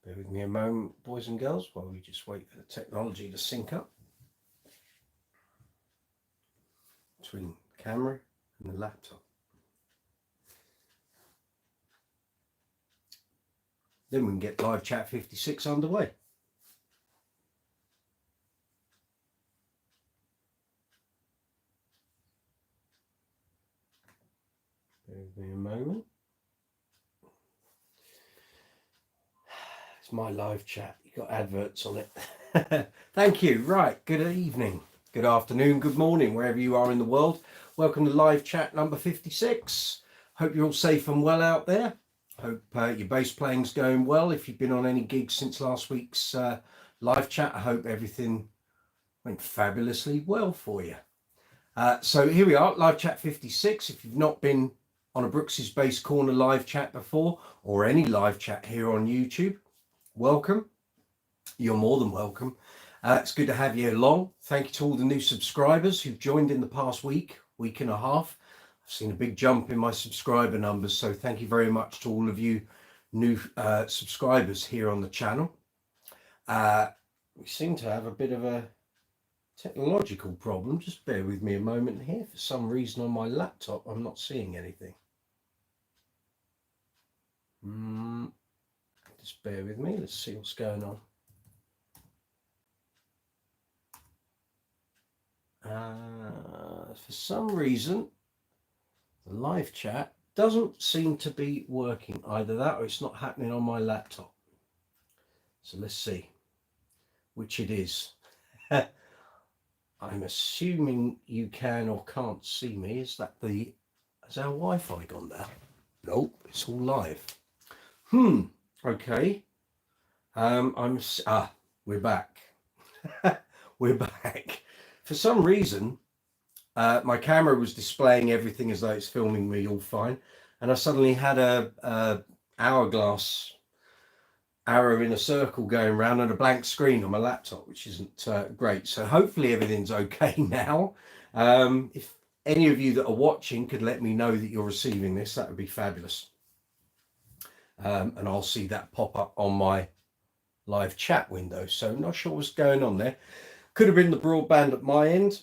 Bear with me a moment, boys and girls, while we just wait for the technology to sync up between the camera and the laptop. Then we can get live chat 56 underway. Bear with me a moment. It's my live chat. You've got adverts on it. Thank you. Right. Good evening, good afternoon, good morning, wherever you are in the world. Welcome to live chat number 56. Hope you're all safe and well out there. Hope your bass playing's going well. If you've been on any gigs since last week's live chat, I hope everything went fabulously well for you. So here we are, live chat 56. If you've not been on a Brooks's Bass Corner live chat before, or any live chat here on YouTube, welcome. You're more than welcome. It's good to have you along. Thank you to all the new subscribers who've joined in the past week and a half. I've seen a big jump in my subscriber numbers, so thank you very much to all of you new subscribers here on the channel. We seem to have a bit of a technological problem. Just bear with me a moment here. For some reason on my laptop I'm not seeing anything. Just bear with me. Let's see what's going on. For some reason the live chat doesn't seem to be working. Either that or it's not happening on my laptop. So let's see which it is. I'm assuming you can or can't see me. Is that has our Wi-Fi gone down? Nope, it's all live. Okay. We're back. We're back. For some reason, my camera was displaying everything as though it's filming me all fine, and I suddenly had a hourglass arrow in a circle going around and a blank screen on my laptop, which isn't great. So hopefully everything's okay now. If any of you that are watching could let me know that you're receiving this, that would be fabulous. And I'll see that pop up on my live chat window. So I'm not sure what's going on there. Could have been the broadband at my end.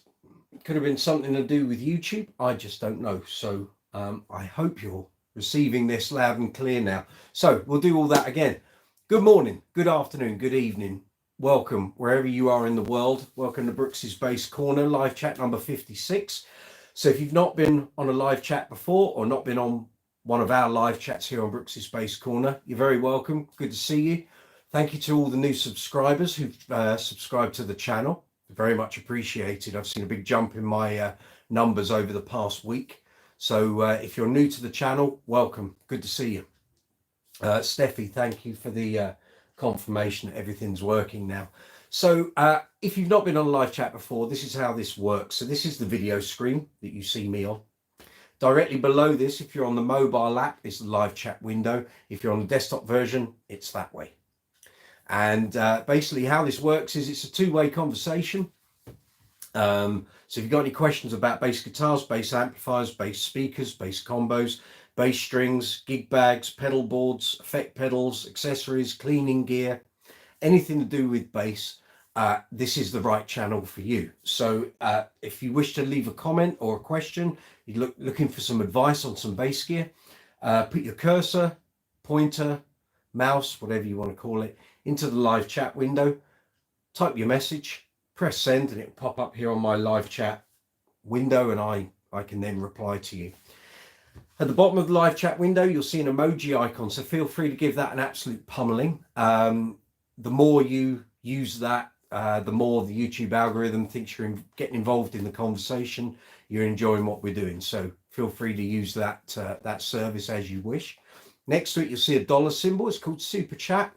Could have been something to do with YouTube. I just don't know. So I hope you're receiving this loud and clear now. So we'll do all that again. Good morning, good afternoon, good evening. Welcome wherever you are in the world. Welcome to Brooks's Bass Corner, live chat number 56. So if you've not been on a live chat before or not been on one of our live chats here on Brooks's Bass Corner, you're very welcome. Good to see you. Thank you to all the new subscribers who've subscribed to the channel. Very much appreciated. I've seen a big jump in my numbers over the past week. So if you're new to the channel, welcome. Good to see you. Steffi, thank you for the confirmation that everything's working now. So if you've not been on a live chat before, this is how this works. So this is the video screen that you see me on. Directly below this, if you're on the mobile app, is the live chat window. If you're on the desktop version, it's that way. And basically how this works is it's a two-way conversation. So if you've got any questions about bass guitars, bass amplifiers, bass speakers, bass combos, bass strings, gig bags, pedal boards, effect pedals, accessories, cleaning gear, anything to do with bass, this is the right channel for you. So if you wish to leave a comment or a question, you're looking for some advice on some bass gear, put your cursor, pointer, mouse, whatever you want to call it, into the live chat window, type your message, press send, and it'll pop up here on my live chat window, and I can then reply to you. At the bottom of the live chat window, you'll see an emoji icon, so feel free to give that an absolute pummeling. The more you use that, the more the YouTube algorithm thinks you're getting involved in the conversation, you're enjoying what we're doing. So feel free to use that that service as you wish. Next to it, you'll see a dollar symbol. It's called Super Chat.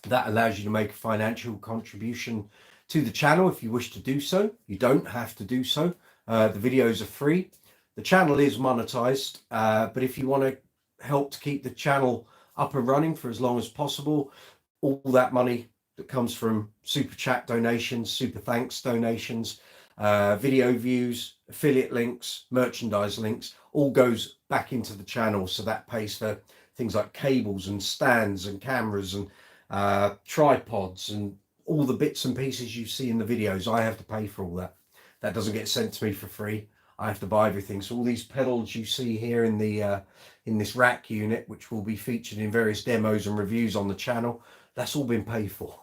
That allows you to make a financial contribution to the channel if you wish to do so. You don't have to do so. The videos are free. The channel is monetized, but if you want to help to keep the channel up and running for as long as possible, all that money that comes from super chat donations, super thanks donations, video views, affiliate links, merchandise links, all goes back into the channel. So that pays for things like cables and stands and cameras and tripods, and all the bits and pieces you see in the videos. I have to pay for all that. That doesn't get sent to me for free. I have to buy everything. So all these pedals you see here in the in this rack unit, which will be featured in various demos and reviews on the channel, that's all been paid for.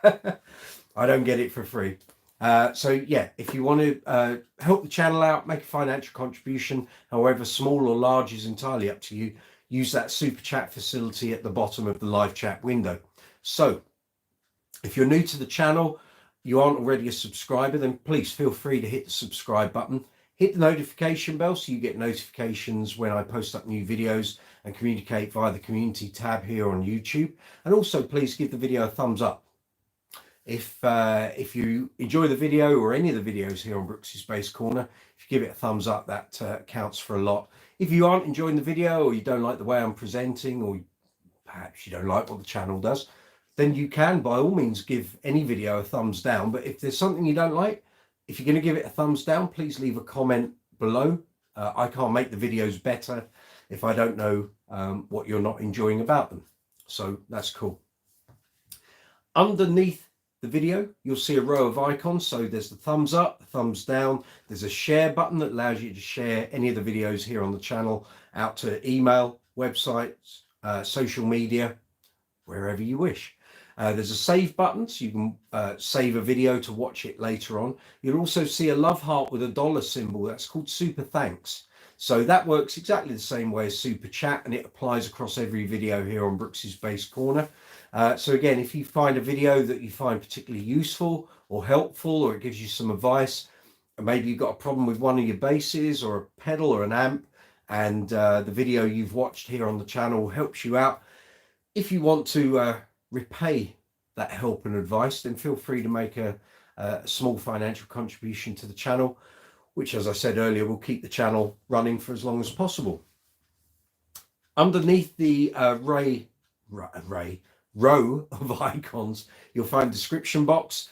I don't get it for free. So yeah, if you want to help the channel out, make a financial contribution, however small or large is entirely up to you. Use that super chat facility at the bottom of the live chat window. So if you're new to the channel, you aren't already a subscriber, then please feel free to hit the subscribe button. Hit the notification bell so you get notifications when I post up new videos, and communicate via the community tab here on YouTube. And also please give the video a thumbs up. If you enjoy the video or any of the videos here on Brooks's Bass Corner, if you give it a thumbs up, that counts for a lot. If you aren't enjoying the video, or you don't like the way I'm presenting, or perhaps you don't like what the channel does, then you can by all means give any video a thumbs down. But if there's something you don't like, if you're going to give it a thumbs down, please leave a comment below. I can't make the videos better if I don't know what you're not enjoying about them. So that's cool. Underneath the video, you'll see a row of icons. So there's the thumbs up, the thumbs down. There's a share button that allows you to share any of the videos here on the channel out to email, websites, social media, wherever you wish. There's a save button, so you can save a video to watch it later on. You'll also see a love heart with a dollar symbol. That's called Super Thanks. So that works exactly the same way as Super Chat, and it applies across every video here on Brooks's Bass Corner. So again, if you find a video that you find particularly useful or helpful, or it gives you some advice, and maybe you've got a problem with one of your basses or a pedal or an amp, and the video you've watched here on the channel helps you out, if you want to repay that help and advice, then feel free to make a small financial contribution to the channel, which, as I said earlier, will keep the channel running for as long as possible. Underneath the row of icons, you'll find a description box.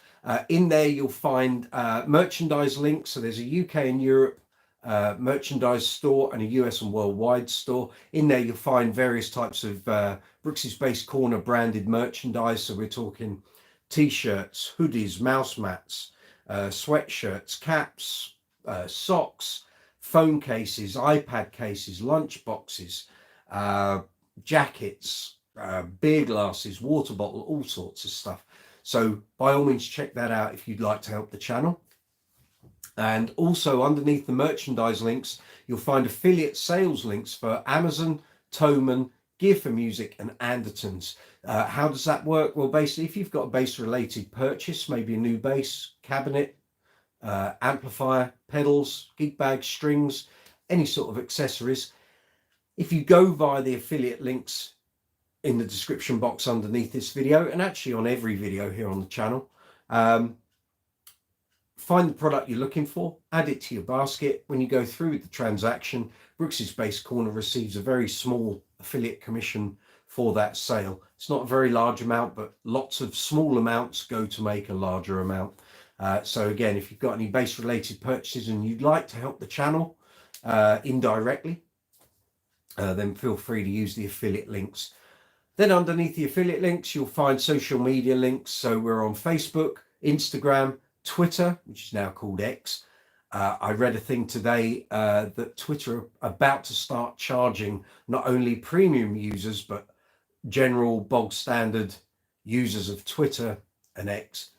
In there you'll find merchandise links. So there's a UK and Europe merchandise store and a US and worldwide store. In there you'll find various types of Brooks's Bass Corner branded merchandise. So we're talking t-shirts, hoodies, mouse mats, sweatshirts, caps, socks, phone cases, iPad cases, lunch boxes, jackets, beer glasses, water bottle, all sorts of stuff. So by all means check that out if you'd like to help the channel. And also underneath the merchandise links, you'll find affiliate sales links for Amazon, Thomann, Gear for Music and Andertons. How does that work? Well, basically, if you've got a bass related purchase, maybe a new bass, cabinet, amplifier, pedals, gig bags, strings, any sort of accessories, if you go via the affiliate links in the description box underneath this video, and actually on every video here on the channel, find the product you're looking for, add it to your basket. When you go through the transaction, Brooks's Bass Corner receives a very small affiliate commission for that sale. It's not a very large amount, but lots of small amounts go to make a larger amount. So again, if you've got any bass related purchases and you'd like to help the channel indirectly, then feel free to use the affiliate links. Then underneath the affiliate links, you'll find social media links. So we're on Facebook, Instagram, Twitter, which is now called X. I read a thing today that Twitter are about to start charging not only premium users, but general bog standard users of Twitter and X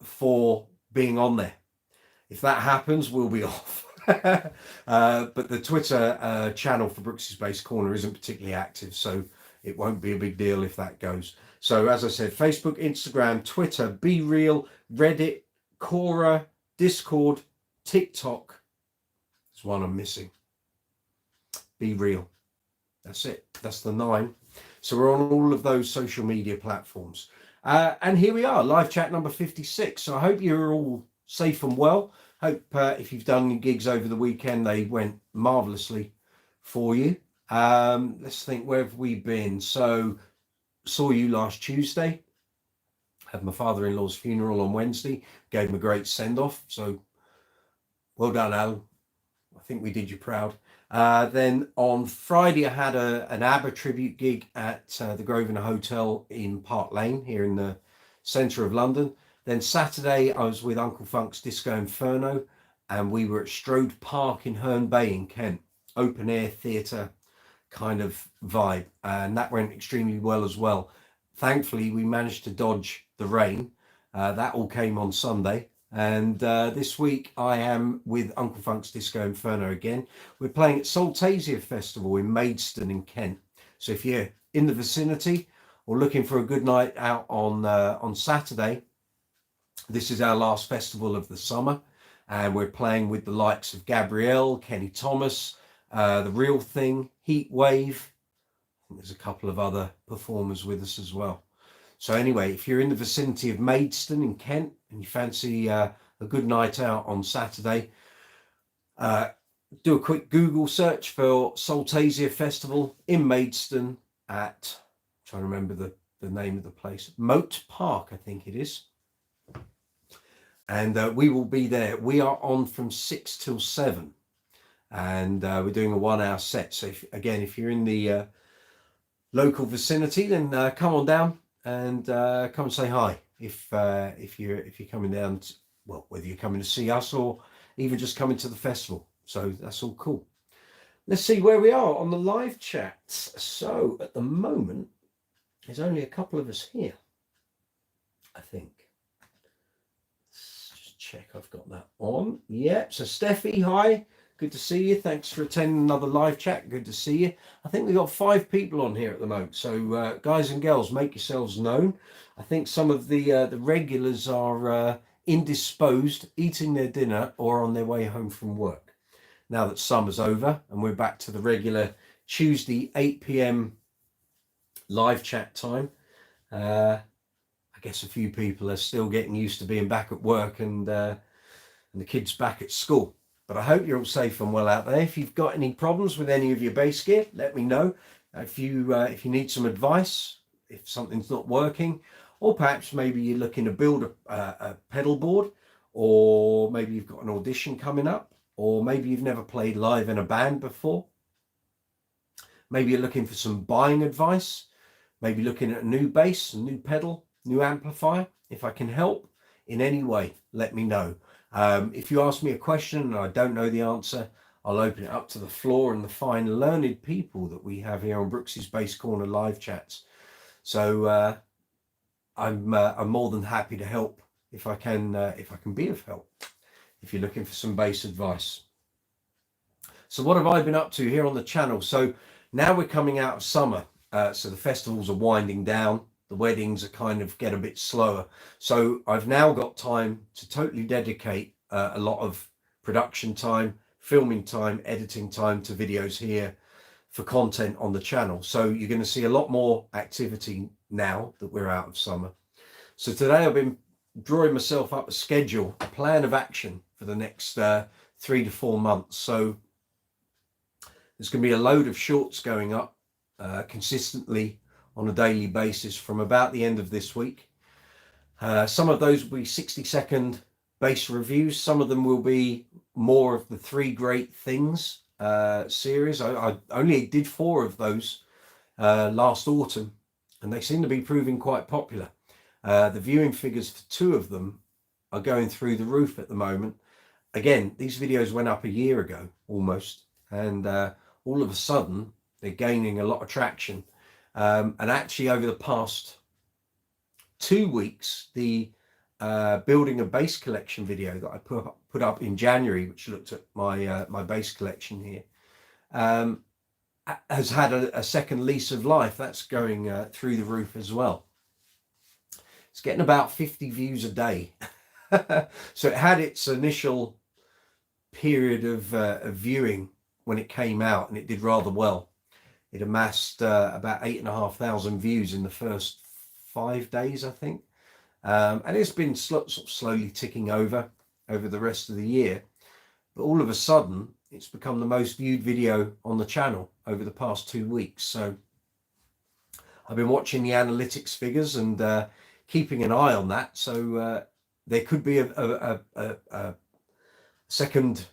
for being on there. If that happens, we'll be off. But the Twitter channel for Brooks's Bass Corner isn't particularly active, so it won't be a big deal if that goes. So as I said, Facebook, Instagram, Twitter, Be Real, Reddit, Quora, Discord, TikTok. There's one I'm missing. Be Real. That's it. That's the 9. So we're on all of those social media platforms. And here we are, live chat number 56. So I hope you're all safe and well. Hope if you've done gigs over the weekend, they went marvelously for you. Let's think, where have we been? So saw you last Tuesday. Had my father-in-law's funeral on Wednesday. Gave him a great send-off. So well done, Alan. I think we did you proud. Then on Friday, I had an ABBA tribute gig at the Grosvenor Hotel in Park Lane here in the centre of London. Then Saturday, I was with Uncle Funk's Disco Inferno, and we were at Strode Park in Herne Bay in Kent, open air theatre kind of vibe, and that went extremely well as well. Thankfully, we managed to dodge the rain. That all came on Sunday. And this week I am with Uncle Funk's Disco Inferno again. We're playing at Saltasia Festival in Maidstone in Kent. So if you're in the vicinity or looking for a good night out on Saturday, this is our last festival of the summer, and we're playing with the likes of Gabrielle, Kenny Thomas, The Real Thing, Heat Wave. I think there's a couple of other performers with us as well. So anyway, if you're in the vicinity of Maidstone in Kent and you fancy a good night out on Saturday, do a quick Google search for Saltasia Festival in Maidstone at, I'm trying to remember the name of the place, Moat Park, I think it is. And we will be there. We are on from 6 till 7, and we're doing a 1 hour set. So if you're in the local vicinity, then come on down and come and say hi if you're coming down to, well, whether you're coming to see us or even just coming to the festival. So that's all cool. Let's see where we are on the live chat. So at the moment there's only a couple of us here, I think. Let's just check I've got that on. Yep. So Steffi, hi, good to see you. Thanks for attending another live chat. Good to see you. I think we've got 5 people on here at the moment. So guys and girls, make yourselves known. I think some of the regulars are indisposed, eating their dinner or on their way home from work. Now that summer's over and we're back to the regular Tuesday 8 p.m. live chat time. I guess a few people are still getting used to being back at work and the kids back at school. But I hope you're all safe and well out there. If you've got any problems with any of your bass gear, let me know. If you need some advice, if something's not working, or perhaps maybe you're looking to build a pedal board, or maybe you've got an audition coming up, or maybe you've never played live in a band before. Maybe you're looking for some buying advice, maybe looking at a new bass, a new pedal, new amplifier. If I can help in any way, let me know. If you ask me a question and I don't know the answer, I'll open it up to the floor and the fine learned people that we have here on Brooksy's Bass Corner live chats. So I'm more than happy to help if I can be of help, if you're looking for some bass advice. So what have I been up to here on the channel? So now we're coming out of summer, so the festivals are winding down. The weddings are kind of get a bit slower. So I've now got time to totally dedicate a lot of production time, filming time, editing time to videos here for content on the channel. So you're going to see a lot more activity now that we're out of summer. So today I've been drawing myself up a schedule, a plan of action for the next 3 to 4 months. So there's going to be a load of shorts going up consistently on a daily basis from about the end of this week. Some of those will be 60-second bass reviews. Some of them will be more of the 3 Great Things series. I only did 4 of those last autumn, and they seem to be proving quite popular. The viewing figures for 2 of them are going through the roof at the moment. Again, these videos went up a year ago almost, and all of a sudden they're gaining a lot of traction. And actually over the past 2 weeks, the building a bass collection video that I put up in January, which looked at my bass collection here, has had a second lease of life. That's going through the roof as well. It's getting about 50 views a day. So it had its initial period of viewing when it came out, and it did rather well. It amassed about 8,500 views in the first 5 days, I think. And it's been sort of slowly ticking over the rest of the year. But all of a sudden, it's become the most viewed video on the channel over the past 2 weeks. So I've been watching the analytics figures and keeping an eye on that. So there could be a second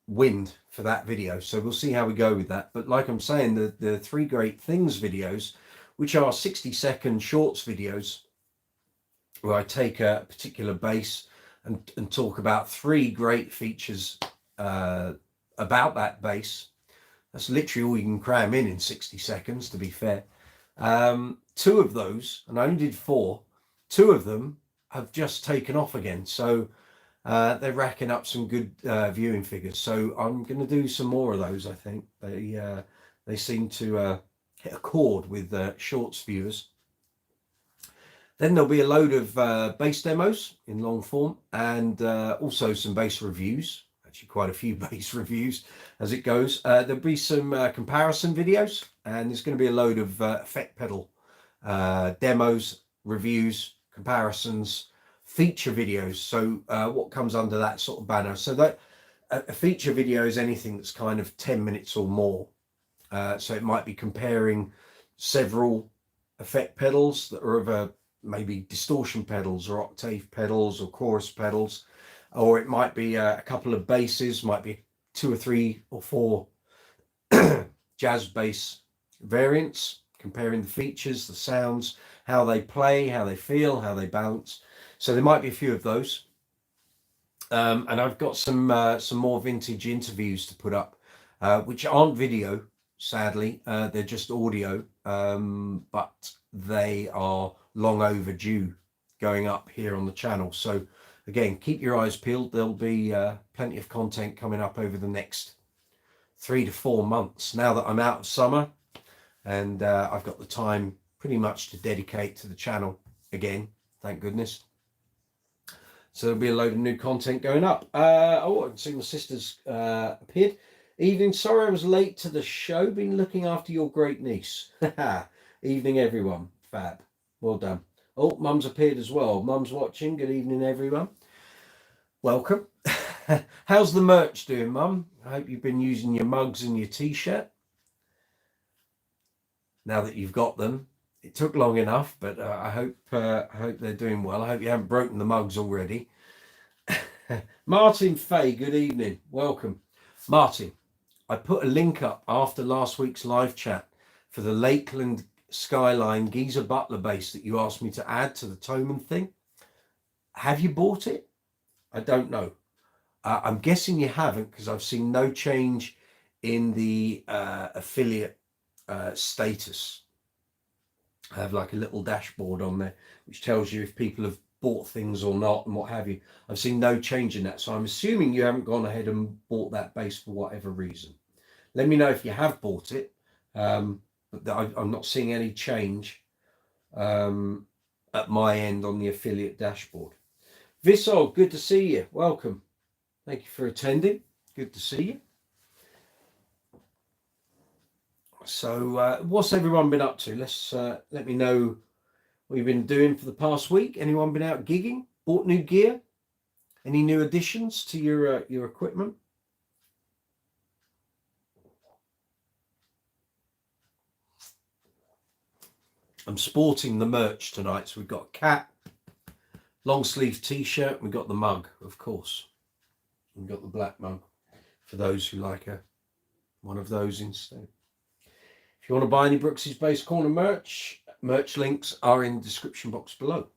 wind for that video, so we'll see how we go with that. But like I'm saying, the three great things videos, which are 60-second shorts videos where I take a particular bass and talk about three great features about that bass. That's literally all you can cram in 60 seconds, to be fair. Two of those, and I only did 4, 2 of them have just taken off again, so they're racking up some good viewing figures. So I'm going to do some more of those. I think they seem to hit a chord with shorts viewers. Then there'll be a load of bass demos in long form, and also some bass reviews. Actually, quite a few bass reviews as it goes. There'll be some comparison videos, and there's going to be a load of effect pedal demos, reviews, comparisons, feature videos. So what comes under that sort of banner? So that a feature video is anything that's kind of 10 minutes or more. So it might be comparing several effect pedals that are of a maybe distortion pedals or octave pedals or chorus pedals, or it might be a couple of basses, might be 2 or 3 or 4 jazz bass variants, comparing the features, the sounds, how they play, how they feel, how they bounce. So there might be a few of those. And I've got some more vintage interviews to put up, which aren't video, sadly. They're just audio, but they are long overdue going up here on the channel. So again, keep your eyes peeled. There'll be plenty of content coming up over the next 3 to 4 months, now that I'm out of summer and I've got the time pretty much to dedicate to the channel again, thank goodness. So there'll be a load of new content going up. Oh, I can see my sister's appeared. Evening, sorry I was late to the show. Been looking after your great niece. Evening, everyone. Fab. Well done. Oh, Mum's appeared as well. Mum's watching. Good evening, everyone. Welcome. How's the merch doing, Mum? I hope you've been using your mugs and your t-shirt. Now that you've got them. It took long enough, but I hope they're doing well. I hope you haven't broken the mugs already. Martin Fay, good evening. Welcome. Martin, I put a link up after last week's live chat for the Lakeland Skyline Geezer Butler bass that you asked me to add to the Thomann thing. Have you bought it? I don't know. I'm guessing you haven't, because I've seen no change in the affiliate status. I have like a little dashboard on there which tells you if people have bought things or not and what have you. I've seen no change in that, so I'm assuming you haven't gone ahead and bought that bass for whatever reason. Let me know if you have bought it, but I'm not seeing any change at my end on the affiliate dashboard. Visol, good to see you. Welcome. Thank you for attending. Good to see you. So what's everyone been up to? Let me know what you've been doing for the past week. Anyone been out gigging? Bought new gear? Any new additions to your equipment? I'm sporting the merch tonight. So we've got a cap, long sleeve t-shirt. We've got the mug, of course. We've got the black mug for those who like one of those instead. If you want to buy any Brooks's Bass Corner merch links are in the description box below.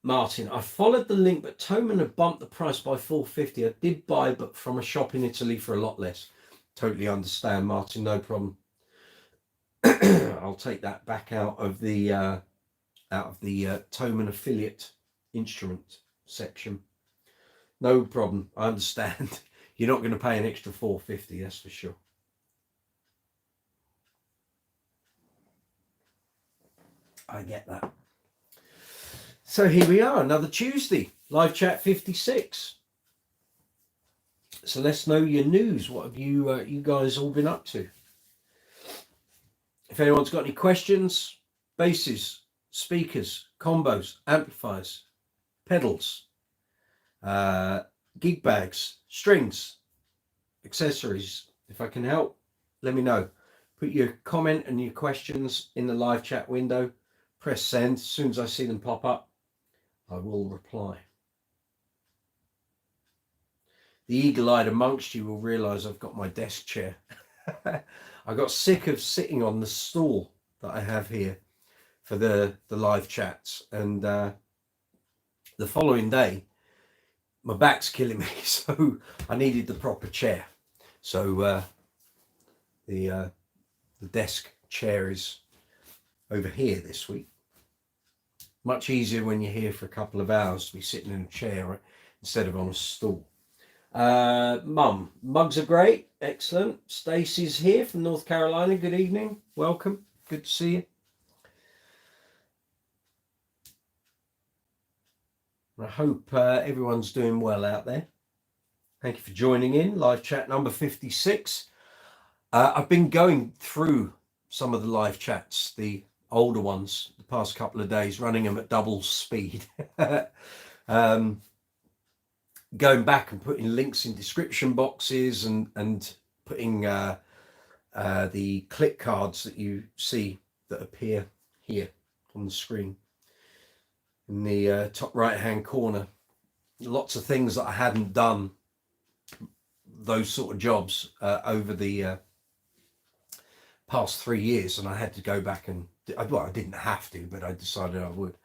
Martin, I followed the link, but Thomann have bumped the price by $4.50. I did buy, but from a shop in Italy for a lot less. Totally understand, Martin. No problem. I'll take that back out of the Thomann affiliate instrument section. No problem. I understand. You're not going to pay an extra $4.50, that's for sure. I get that. So here we are, another Tuesday, live chat 56. So let's know your news. What have you guys all been up to? If anyone's got any questions, basses, speakers, combos, amplifiers, pedals, gig bags, strings, accessories, if I can help, let me know. Put your comment and your questions in the live chat window. Press send. As soon as I see them pop up, I will reply. the eagle-eyed amongst you will realize I've got my desk chair. I got sick of sitting on the stool that I have here for the live chats, and the following day my back's killing me, so I needed the proper chair. So the desk chair is over here this week. Much easier when you're here for a couple of hours to be sitting in a chair, right, instead of on a stool. Mum, mugs are great, excellent. Stacey's here from North Carolina. Good evening, welcome, good to see you. I hope everyone's doing well out there. Thank you for joining in. Live chat number 56. I've been going through some of the live chats, the older ones, the past couple of days, running them at double speed. Going back and putting links in description boxes and putting the click cards that you see that appear here on the screen in the top right hand corner. Lots of things that I hadn't done, those sort of jobs over the past 3 years, and I had to go back and, well, I didn't have to, but I decided I would.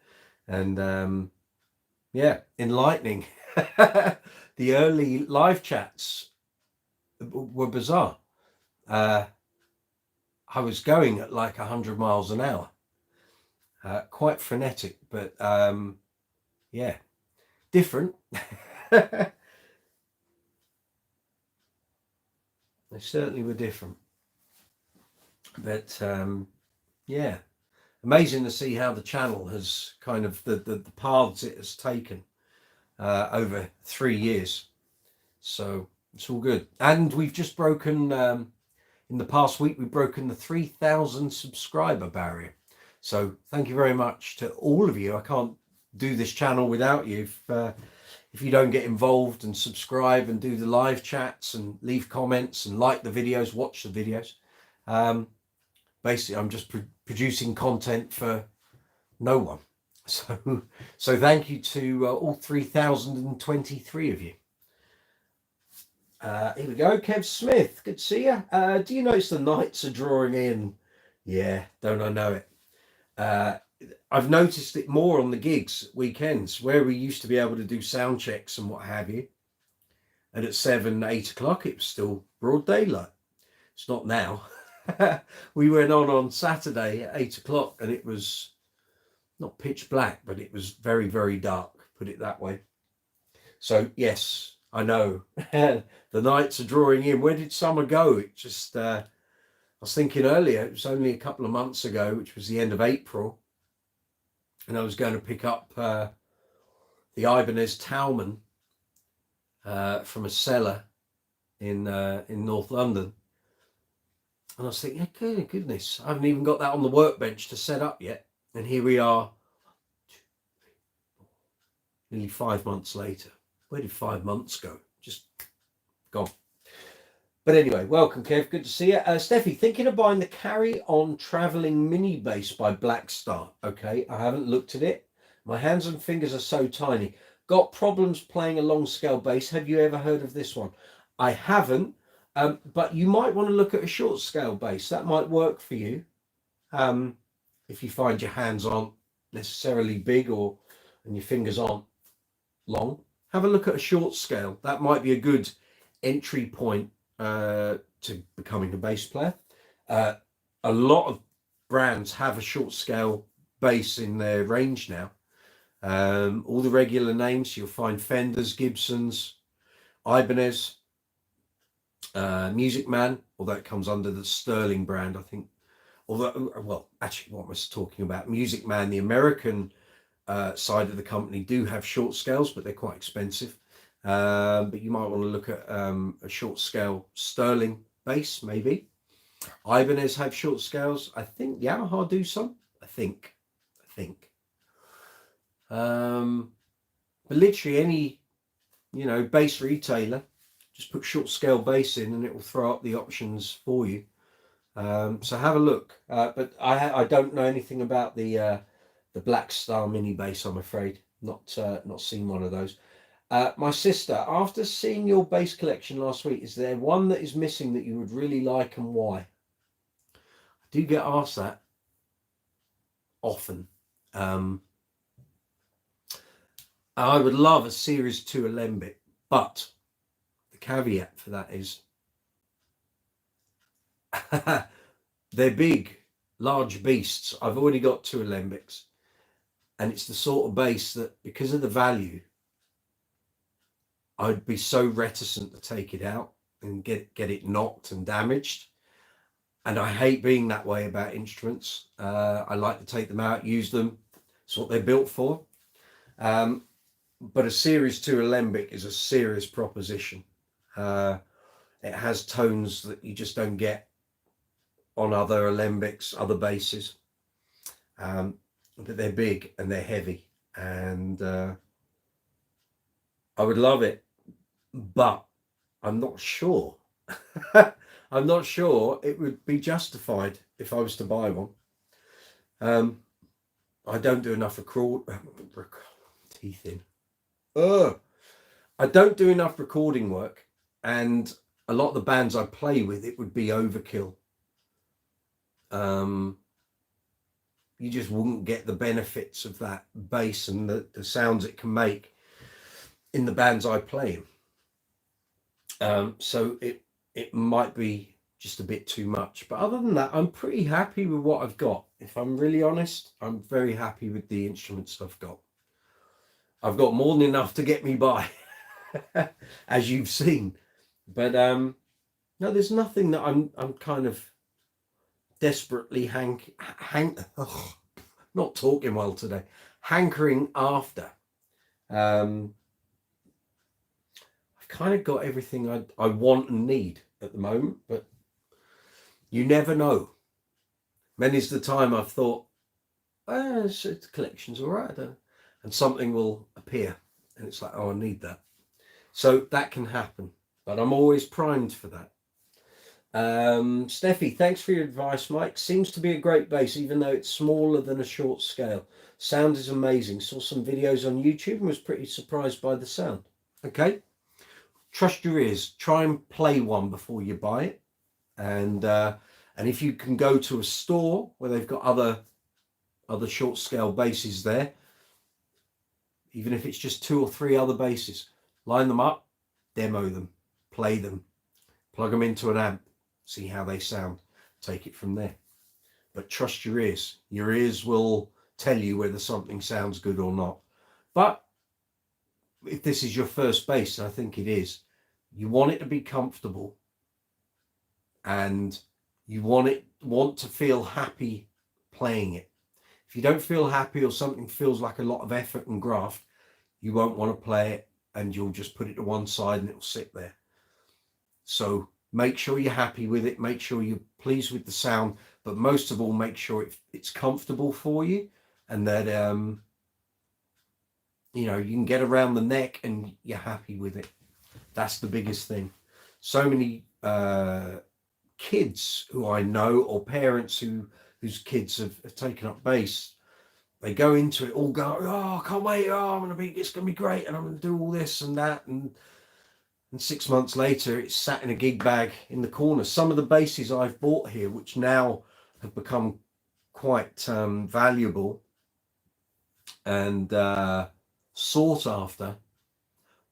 And yeah, enlightening. The early live chats were bizarre. I was going at like 100 miles an hour, quite frenetic, but yeah, different. They certainly were different, but yeah, amazing to see how the channel has kind of the paths it has taken over 3 years. So it's all good. And we've just broken in the past week, we've broken the 3,000 subscriber barrier. So thank you very much to all of you. I can't do this channel without you. If you don't get involved and subscribe and do the live chats and leave comments and like the videos, watch the videos. Basically, I'm just producing content for no one. So thank you to all 3,023 of you. Here we go. Kev Smith, good to see you. Do you notice the nights are drawing in? Yeah, don't I know it? I've noticed it more on the gigs, weekends, where we used to be able to do sound checks and what have you. And at 7, 8 o'clock, it was still broad daylight. It's not now. We went on Saturday at 8 o'clock and it was not pitch black, but it was very, very dark, put it that way. So yes, I know the nights are drawing in. Where did summer go? It just, I was thinking earlier, it was only a couple of months ago, which was the end of April. And I was going to pick up the Ibanez Thomann from a cellar in North London. And I was thinking, oh, goodness, I haven't even got that on the workbench to set up yet. And here we are, 2, 3, 4, nearly 5 months later. Where did 5 months go? Just gone. But anyway, welcome, Kev. Good to see you. Steffi, thinking of buying the carry-on travelling mini bass by Blackstar. Okay, I haven't looked at it. My hands and fingers are so tiny. Got problems playing a long-scale bass. Have you ever heard of this one? I haven't, but you might want to look at a short-scale bass. That might work for you. If you find your hands aren't necessarily big and your fingers aren't long, have a look at a short scale. That might be a good entry point to becoming a bass player. A lot of brands have a short scale bass in their range now. All the regular names, you'll find Fenders, Gibsons, Ibanez, Music Man, although it comes under the Sterling brand, I think. Although, well, actually, what I was talking about, Music Man, the American side of the company do have short scales, but they're quite expensive. But you might want to look at a short scale Sterling bass, maybe. Ibanez have short scales. I think Yamaha do some. I think. But literally any, bass retailer, just put short scale bass in and it will throw up the options for you. So have a look. But I don't know anything about the Blackstar mini bass, I'm afraid. Not seen one of those. My sister, after seeing your bass collection last week, is there one that is missing that you would really like and why? I do get asked that often. I would love a Series 2 Alembic, but the caveat for that is they're big, large beasts. I've already got 2 Alembics, and it's the sort of bass that, because of the value, I'd be so reticent to take it out and get it knocked and damaged. And I hate being that way about instruments. I like to take them out, use them. It's what they're built for. But a Series 2 Alembic is a serious proposition. It has tones that you just don't get on other Alembics, other basses. But they're big and they're heavy. And I would love it, but I'm not sure. I'm not sure it would be justified if I was to buy one. I don't do enough teeth in. I don't do enough recording work, and a lot of the bands I play with, it would be overkill. You just wouldn't get the benefits of that bass and the sounds it can make in the bands I play in. So it might be just a bit too much, but other than that, I'm pretty happy with what I've got. If I'm really honest, I'm very happy with the instruments I've got. I've got more than enough to get me by, as you've seen. But no, there's nothing that I'm kind of desperately not talking well today, hankering after. I've kind of got everything I want and need at the moment, but you never know. Many's the time I've thought, the collection's all right, and something will appear, and it's like, oh, I need that. So that can happen, but I'm always primed for that. Steffi, thanks for your advice, Mike. Seems to be a great bass, even though it's smaller than a short scale. Sound is amazing. Saw some videos on YouTube and was pretty surprised by the sound. Okay. Trust your ears. Try and play one before you buy it. And if you can go to a store where they've got other short scale basses there, even if it's just 2 or 3 other basses, line them up, demo them, play them, plug them into an amp, see how they sound, take it from there. But trust your ears. Your ears will tell you whether something sounds good or not. But if this is your first bass, and I think it is, you want it to be comfortable, and you want to feel happy playing it. If you don't feel happy, or something feels like a lot of effort and graft, you won't want to play it, and you'll just put it to one side and it'll sit there. So make sure you're happy with it, make sure you're pleased with the sound, but most of all, make sure it's comfortable for you, and that you can get around the neck and you're happy with it. That's the biggest thing. So many kids who I know, or parents whose kids have taken up bass, they go into it all going, oh, I can't wait, it's gonna be great, and I'm gonna do all this and that, and 6 months later it's sat in a gig bag in the corner. Some of the basses I've bought here, which now have become quite valuable and sought after,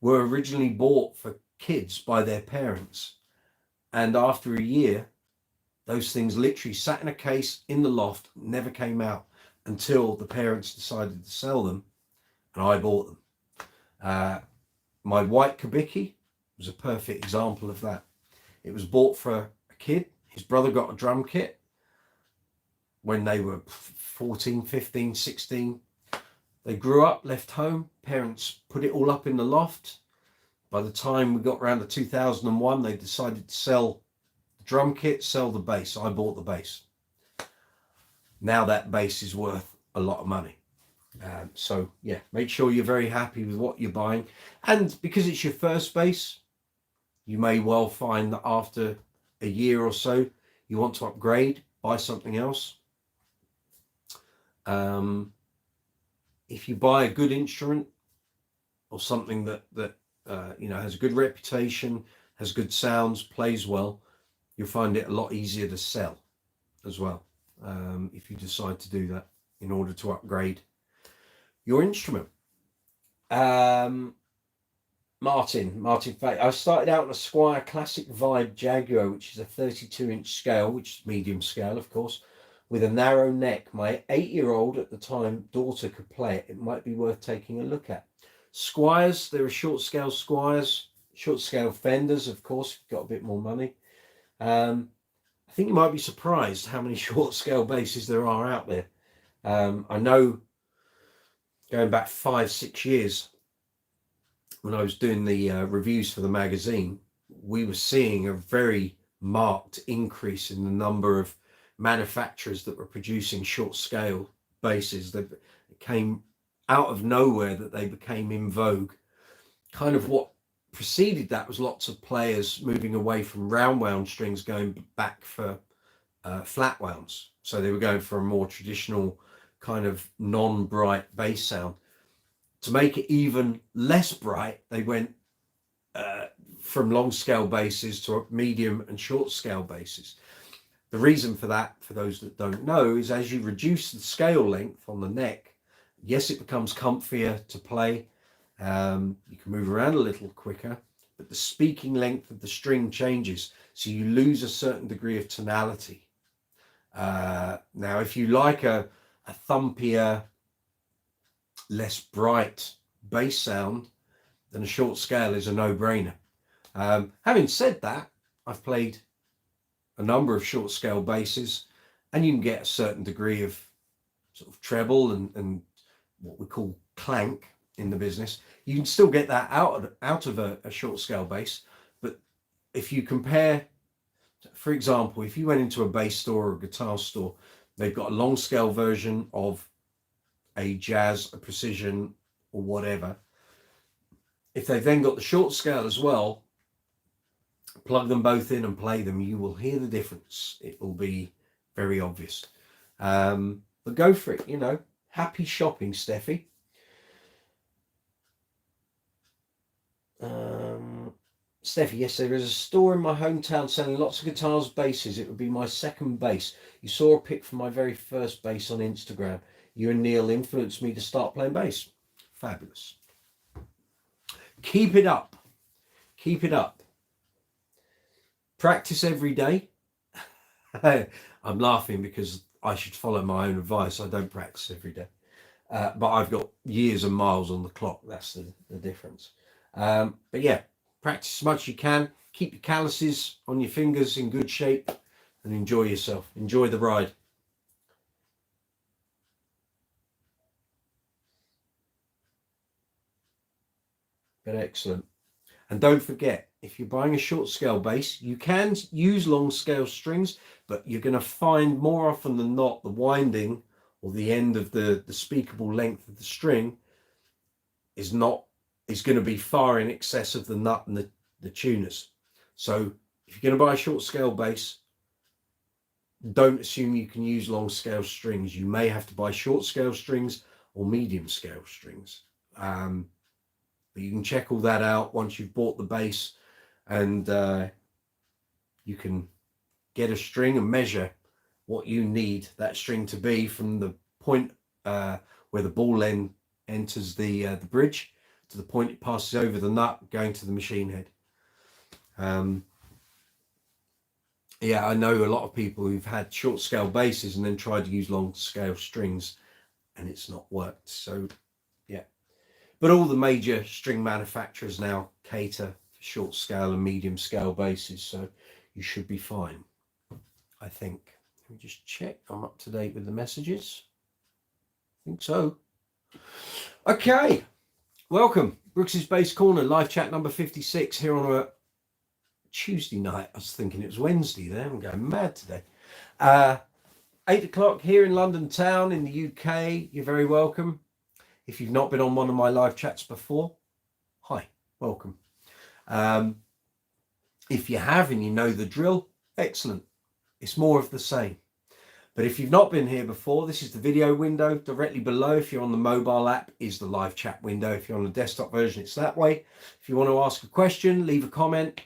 were originally bought for kids by their parents, and after a year those things literally sat in a case in the loft, never came out until the parents decided to sell them, and I bought them. My white Kubicki was a perfect example of that. It was bought for a kid. His brother got a drum kit when they were 14, 15, 16. They grew up, left home, parents put it all up in the loft. By the time we got around to 2001, they decided to sell the drum kit, sell the bass. I bought the bass. Now that bass is worth a lot of money. So yeah, make sure you're very happy with what you're buying. And because it's your first bass, you may well find that after a year or so, you want to upgrade, buy something else. If you buy a good instrument, or something that you know, has a good reputation, has good sounds, plays well, you'll find it a lot easier to sell as well, if you decide to do that in order to upgrade your instrument. Martin, I started out on a Squier Classic Vibe Jaguar, which is a 32-inch scale, which is medium scale, of course, with a narrow neck. My 8-year-old at the time daughter could play it. It might be worth taking a look at. Squiers, there are short scale Squiers, short scale Fenders, of course, if you've got a bit more money. I think you might be surprised how many short scale basses there are out there. I know going back 5-6 years, when I was doing the reviews for the magazine, we were seeing a very marked increase in the number of manufacturers that were producing short scale basses. That came out of nowhere, that they became in vogue. Kind of what preceded that was lots of players moving away from round wound strings, going back for flat wounds. So they were going for a more traditional kind of non-bright bass sound. To make it even less bright, they went from long scale basses to medium and short scale basses. The reason for that, for those that don't know, is as you reduce the scale length on the neck, yes, it becomes comfier to play. You can move around a little quicker, but the speaking length of the string changes, so you lose a certain degree of tonality. Now, if you like a thumpier, less bright bass sound, then a short scale is a no-brainer. Having said that, I've played a number of short scale basses, and you can get a certain degree of sort of treble and what we call clank in the business. You can still get that out of a short scale bass, but if you compare, for example, if you went into a bass store or a guitar store, they've got a long scale version of a jazz, a precision, or whatever. If they've then got the short scale as well, plug them both in and play them, you will hear the difference. It will be very obvious. But go for it, you know. Happy shopping, Steffi. Steffi, yes, there is a store in my hometown selling lots of guitars, basses. It would be my second bass. You saw a pic from my very first bass on Instagram. You and Neil influenced me to start playing bass. Fabulous. Keep it up. Keep it up. Practice every day. I'm laughing because I should follow my own advice. I don't practice every day. But I've got years and miles on the clock. That's the difference. But yeah, practice as much as you can. Keep your calluses on your fingers in good shape and enjoy yourself. Enjoy the ride. But excellent. And don't forget, if you're buying a short scale bass, you can use long scale strings, but you're going to find more often than not the winding or the end of the speakable length of the string is going to be far in excess of the nut and the tuners. So if you're going to buy a short scale bass, don't assume you can use long scale strings. You may have to buy short scale strings or medium scale strings. But you can check all that out once you've bought the bass, and you can get a string and measure what you need that string to be from the point where the ball end enters the bridge to the point it passes over the nut going to the machine head. Yeah, I know a lot of people who've had short scale basses and then tried to use long scale strings and it's not worked. So yeah, but all the major string manufacturers now cater for short scale and medium scale basses, so you should be fine, I think. Let me just check I'm up to date with the messages. I think so. Okay, welcome. Brooks's Bass Corner, live chat number 56 here on a Tuesday night. I was thinking it was Wednesday there. I'm going mad today. 8 o'clock here in London town in the UK. You're very welcome. If you've not been on one of my live chats before, hi, welcome. If you have and you know the drill, excellent. It's more of the same. But if you've not been here before, this is the video window. Directly below, if you're on the mobile app, is the live chat window. If you're on the desktop version, it's that way. If you want to ask a question, leave a comment.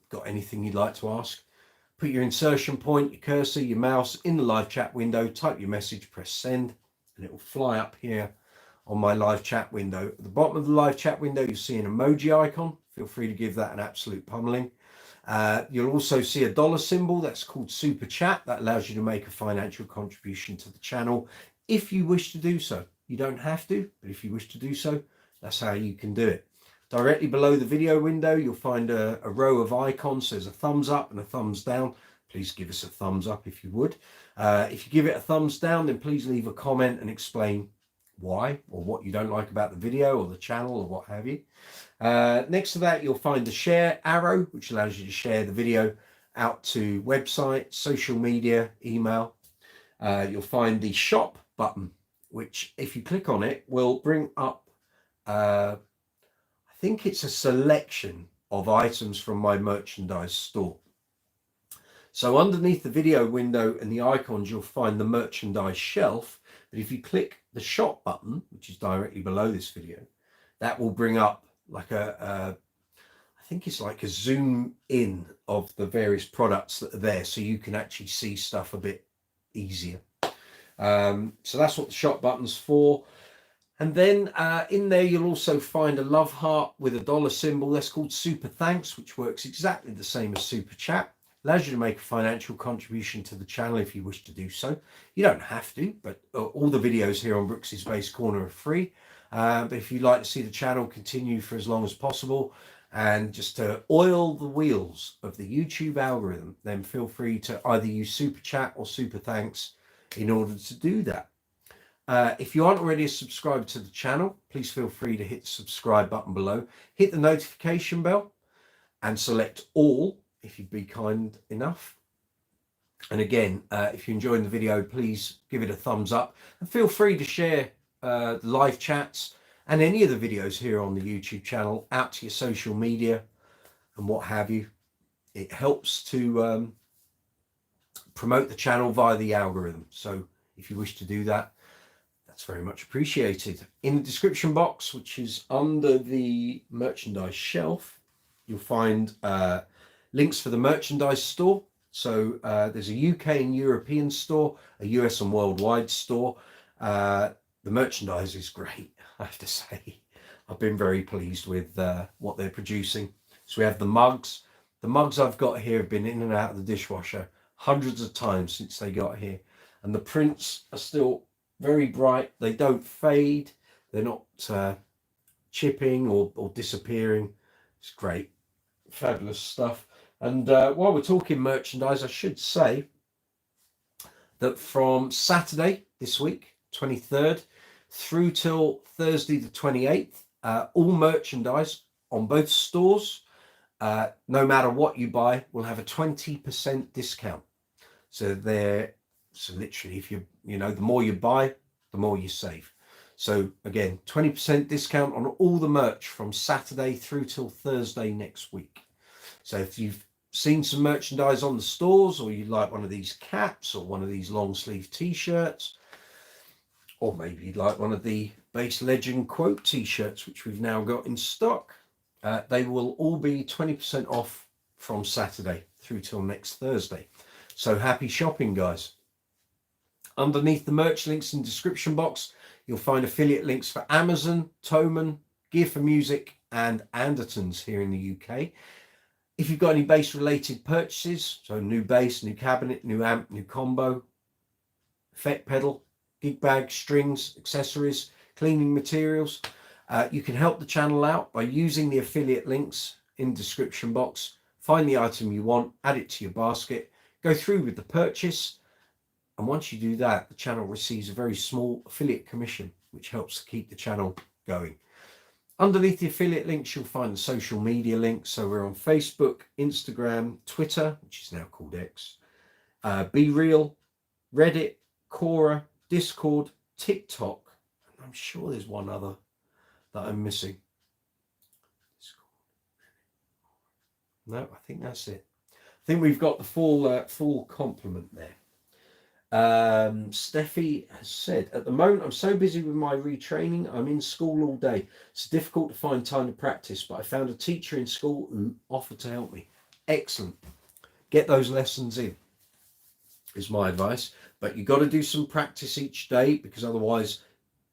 Got anything you'd like to ask, put your insertion point, your cursor, your mouse in the live chat window, type your message, press send, and it will fly up here on my live chat window. At the bottom of the live chat window, you'll see an emoji icon. Feel free to give that an absolute pummeling. You'll also see a dollar symbol. That's called Super Chat. That allows you to make a financial contribution to the channel if you wish to do so. You don't have to, but if you wish to do so, that's how you can do it. Directly below the video window, you'll find a row of icons. There's a thumbs up and a thumbs down. Please give us a thumbs up if you would. If you give it a thumbs down, then please leave a comment and explain why or what you don't like about the video or the channel or what have you. Next to that, you'll find the share arrow, which allows you to share the video out to websites, social media, email. You'll find the shop button, which if you click on it, will bring up, I think it's a selection of items from my merchandise store. So underneath the video window and the icons, you'll find the merchandise shelf. But if you click the shop button, which is directly below this video, that will bring up like I think it's like a zoom in of the various products that are there, so you can actually see stuff a bit easier. So that's what the shop button's for. And then in there, you'll also find a love heart with a dollar symbol. That's called Super Thanks, which works exactly the same as Super Chat. Allows you to make a financial contribution to the channel if you wish to do so. You don't have to, but all the videos here on Brooks's Base Corner are free. But if you'd like to see the channel continue for as long as possible and just to oil the wheels of the YouTube algorithm, then feel free to either use Super Chat or Super Thanks in order to do that. If you aren't already subscribed to the channel, please feel free to hit the subscribe button below, hit the notification bell and select all if you'd be kind enough. And again, if you're enjoying the video, please give it a thumbs up and feel free to share the live chats and any of the videos here on the YouTube channel out to your social media and what have you. It helps to promote the channel via the algorithm. So if you wish to do that, that's very much appreciated. In the description box, which is under the merchandise shelf, you'll find links for the merchandise store. So there's a UK and European store, a US and worldwide store. The merchandise is great, I have to say. I've been very pleased with what they're producing. So we have the mugs. The mugs I've got here have been in and out of the dishwasher hundreds of times since they got here. And the prints are still very bright. They don't fade. They're not chipping or disappearing. It's great. Fabulous stuff. And while we're talking merchandise, I should say that from Saturday this week, 23rd, through till Thursday the 28th, all merchandise on both stores, no matter what you buy, will have a 20% discount. So literally, if the more you buy, the more you save. So again, 20% discount on all the merch from Saturday through till Thursday next week. So if you've seen some merchandise on the stores, or you like one of these caps or one of these long sleeve t-shirts, or maybe you'd like one of the Base Legend quote t-shirts, which we've now got in stock, they will all be 20% off from Saturday through till next Thursday. So happy shopping, guys. Underneath the merch links in the description box, you'll find affiliate links for Amazon, Thomann, Gear for Music and Andertons here in the UK. If you've got any bass related purchases, so new bass, new cabinet, new amp, new combo, effect pedal, gig bag, strings, accessories, cleaning materials, you can help the channel out by using the affiliate links in the description box. Find the item you want, add it to your basket, go through with the purchase, and once you do that, the channel receives a very small affiliate commission, which helps to keep the channel going. Underneath the affiliate links, you'll find the social media links. So we're on Facebook, Instagram, Twitter, which is now called X, Be Real, Reddit, Quora, Discord, TikTok, and I'm sure there's one other that I'm missing. No, I think that's it. I think we've got the full complement there. Steffi has said, at the moment, I'm so busy with my retraining. I'm in school all day. It's difficult to find time to practice, but I found a teacher in school who offered to help me. Excellent. Get those lessons in, is my advice. But you've got to do some practice each day, because otherwise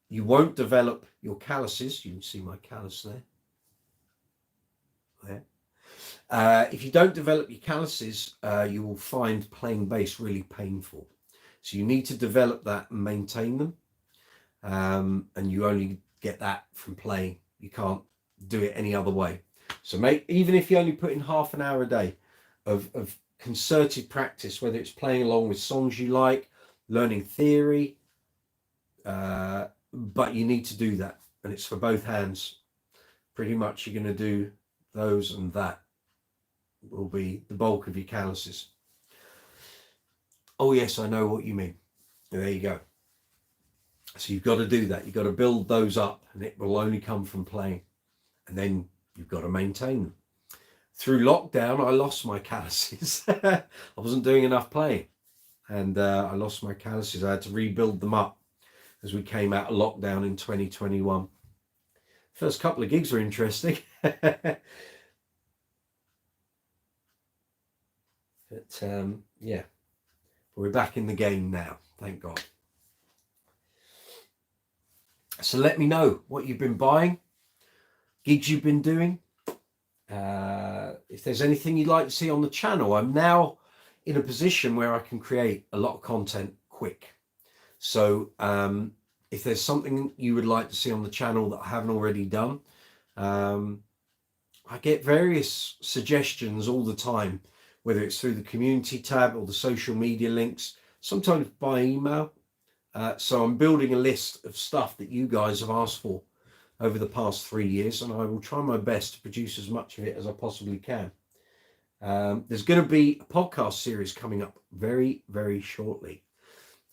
you won't develop your calluses. You can see my callus there. If you don't develop your calluses, you will find playing bass really painful. So you need to develop that and maintain them. And you only get that from playing. You can't do it any other way. So even if you only put in half an hour a day of concerted practice, whether it's playing along with songs you like, learning theory, but you need to do that. And it's for both hands. Pretty much you're going to do those, and that will be the bulk of your calluses. Oh yes, I know what you mean. There you go. So you've got to do that. You've got to build those up, and it will only come from playing. And then you've got to maintain them. Through lockdown, I lost my calluses. I wasn't doing enough playing, and I lost my calluses. I had to rebuild them up as we came out of lockdown in 2021. First couple of gigs were interesting. But yeah, we're back in the game now, thank God. So let me know what you've been buying, gigs you've been doing. If there's anything you'd like to see on the channel, I'm now in a position where I can create a lot of content quick. So if there's something you would like to see on the channel that I haven't already done, I get various suggestions all the time, whether it's through the community tab or the social media links, sometimes by email. So I'm building a list of stuff that you guys have asked for over the past 3 years, and I will try my best to produce as much of it as I possibly can. There's going to be a podcast series coming up very, very shortly.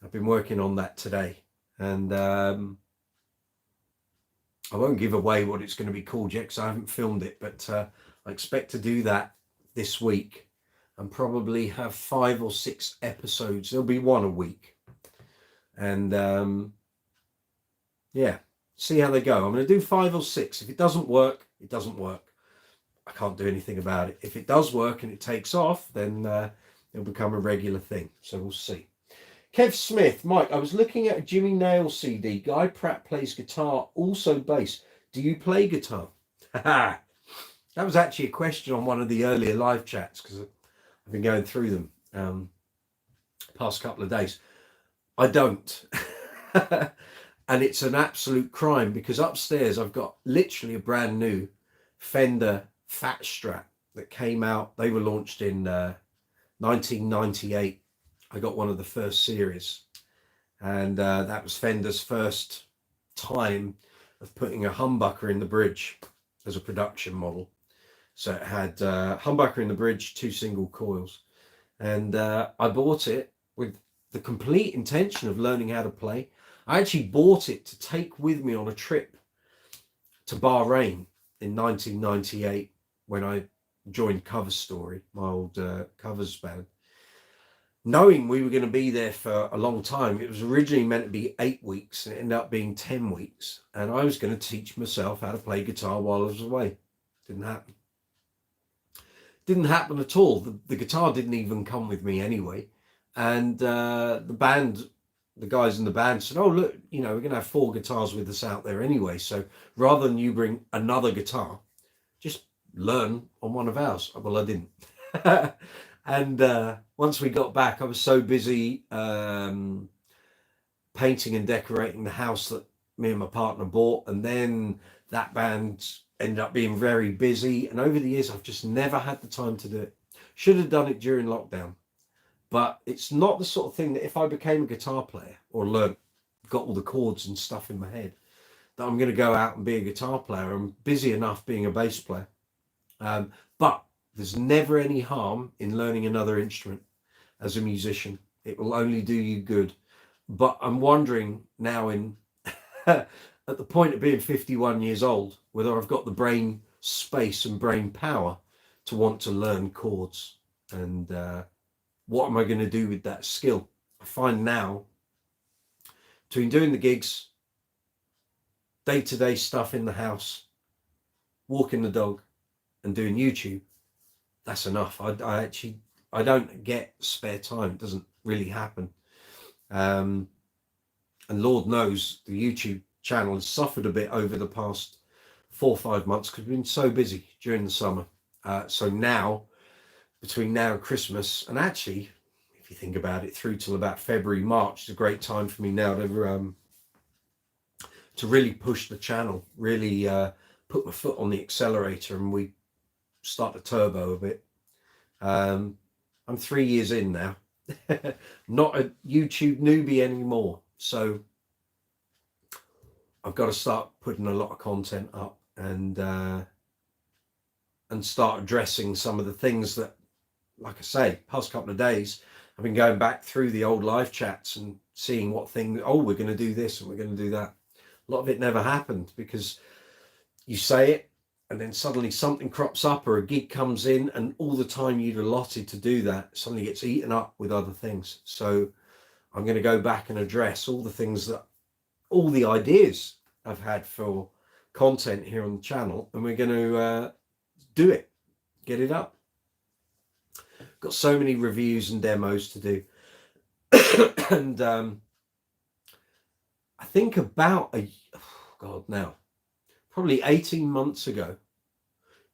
I've been working on that today, and I won't give away what it's going to be called yet because I haven't filmed it, but I expect to do that this week and probably have 5 or 6 episodes. There'll be one a week, and yeah, see how they go. I'm going to do 5 or 6. If it doesn't work, it doesn't work. I can't do anything about it. If it does work and it takes off, then it'll become a regular thing. So we'll see. Kev Smith, Mike, I was looking at a Jimmy Nail CD. Guy Pratt plays guitar, also bass. Do you play guitar? That was actually a question on one of the earlier live chats, because I've been going through them past couple of days. I don't. And it's an absolute crime, because upstairs I've got literally a brand new Fender Fat Strat that came out. They were launched in 1998. I got one of the first series, and that was Fender's first time of putting a humbucker in the bridge as a production model. So it had humbucker in the bridge, 2 single coils, and I bought it with the complete intention of learning how to play. I actually bought it to take with me on a trip to Bahrain in 1998 when I joined Cover Story, my old covers band. Knowing we were going to be there for a long time. It was originally meant to be 8 weeks, and it ended up being 10 weeks. And I was going to teach myself how to play guitar while I was away. Didn't happen. Didn't happen at all. The guitar didn't even come with me anyway. And the band, the guys in the band said, oh, look, you know, we're going to have 4 guitars with us out there anyway. So rather than you bring another guitar, just learn on one of ours. Well, I didn't. And once we got back, I was so busy painting and decorating the house that me and my partner bought. And then that band ended up being very busy. And over the years, I've just never had the time to do it. Should have done it during lockdown. But it's not the sort of thing that if I became a guitar player or got all the chords and stuff in my head, that I'm going to go out and be a guitar player. I'm busy enough being a bass player. But there's never any harm in learning another instrument as a musician. It will only do you good. But I'm wondering now at the point of being 51 years old, whether I've got the brain space and brain power to want to learn chords. And what am I going to do with that skill? I find now, between doing the gigs, day-to-day stuff in the house, walking the dog, and doing YouTube, that's enough. I don't get spare time. It doesn't really happen. And Lord knows the YouTube channel has suffered a bit over the past 4 or 5 months because we've been so busy during the summer. So now, between now and Christmas, and actually, if you think about it, through till about February, March, is a great time for me now to really push the channel, really put my foot on the accelerator, and we start the turbo a bit. I'm 3 years in now, not a YouTube newbie anymore. So I've got to start putting a lot of content up and start addressing some of the things that, like I say, past couple of days, I've been going back through the old live chats and seeing what things, oh, we're going to do this and we're going to do that. A lot of it never happened because you say it and then suddenly something crops up or a gig comes in, and all the time you'd allotted to do that suddenly gets eaten up with other things. So I'm going to go back and address all the things that, all the ideas I've had for content here on the channel, and we're going to do it, get it up. Got so many reviews and demos to do. And I think about probably 18 months ago,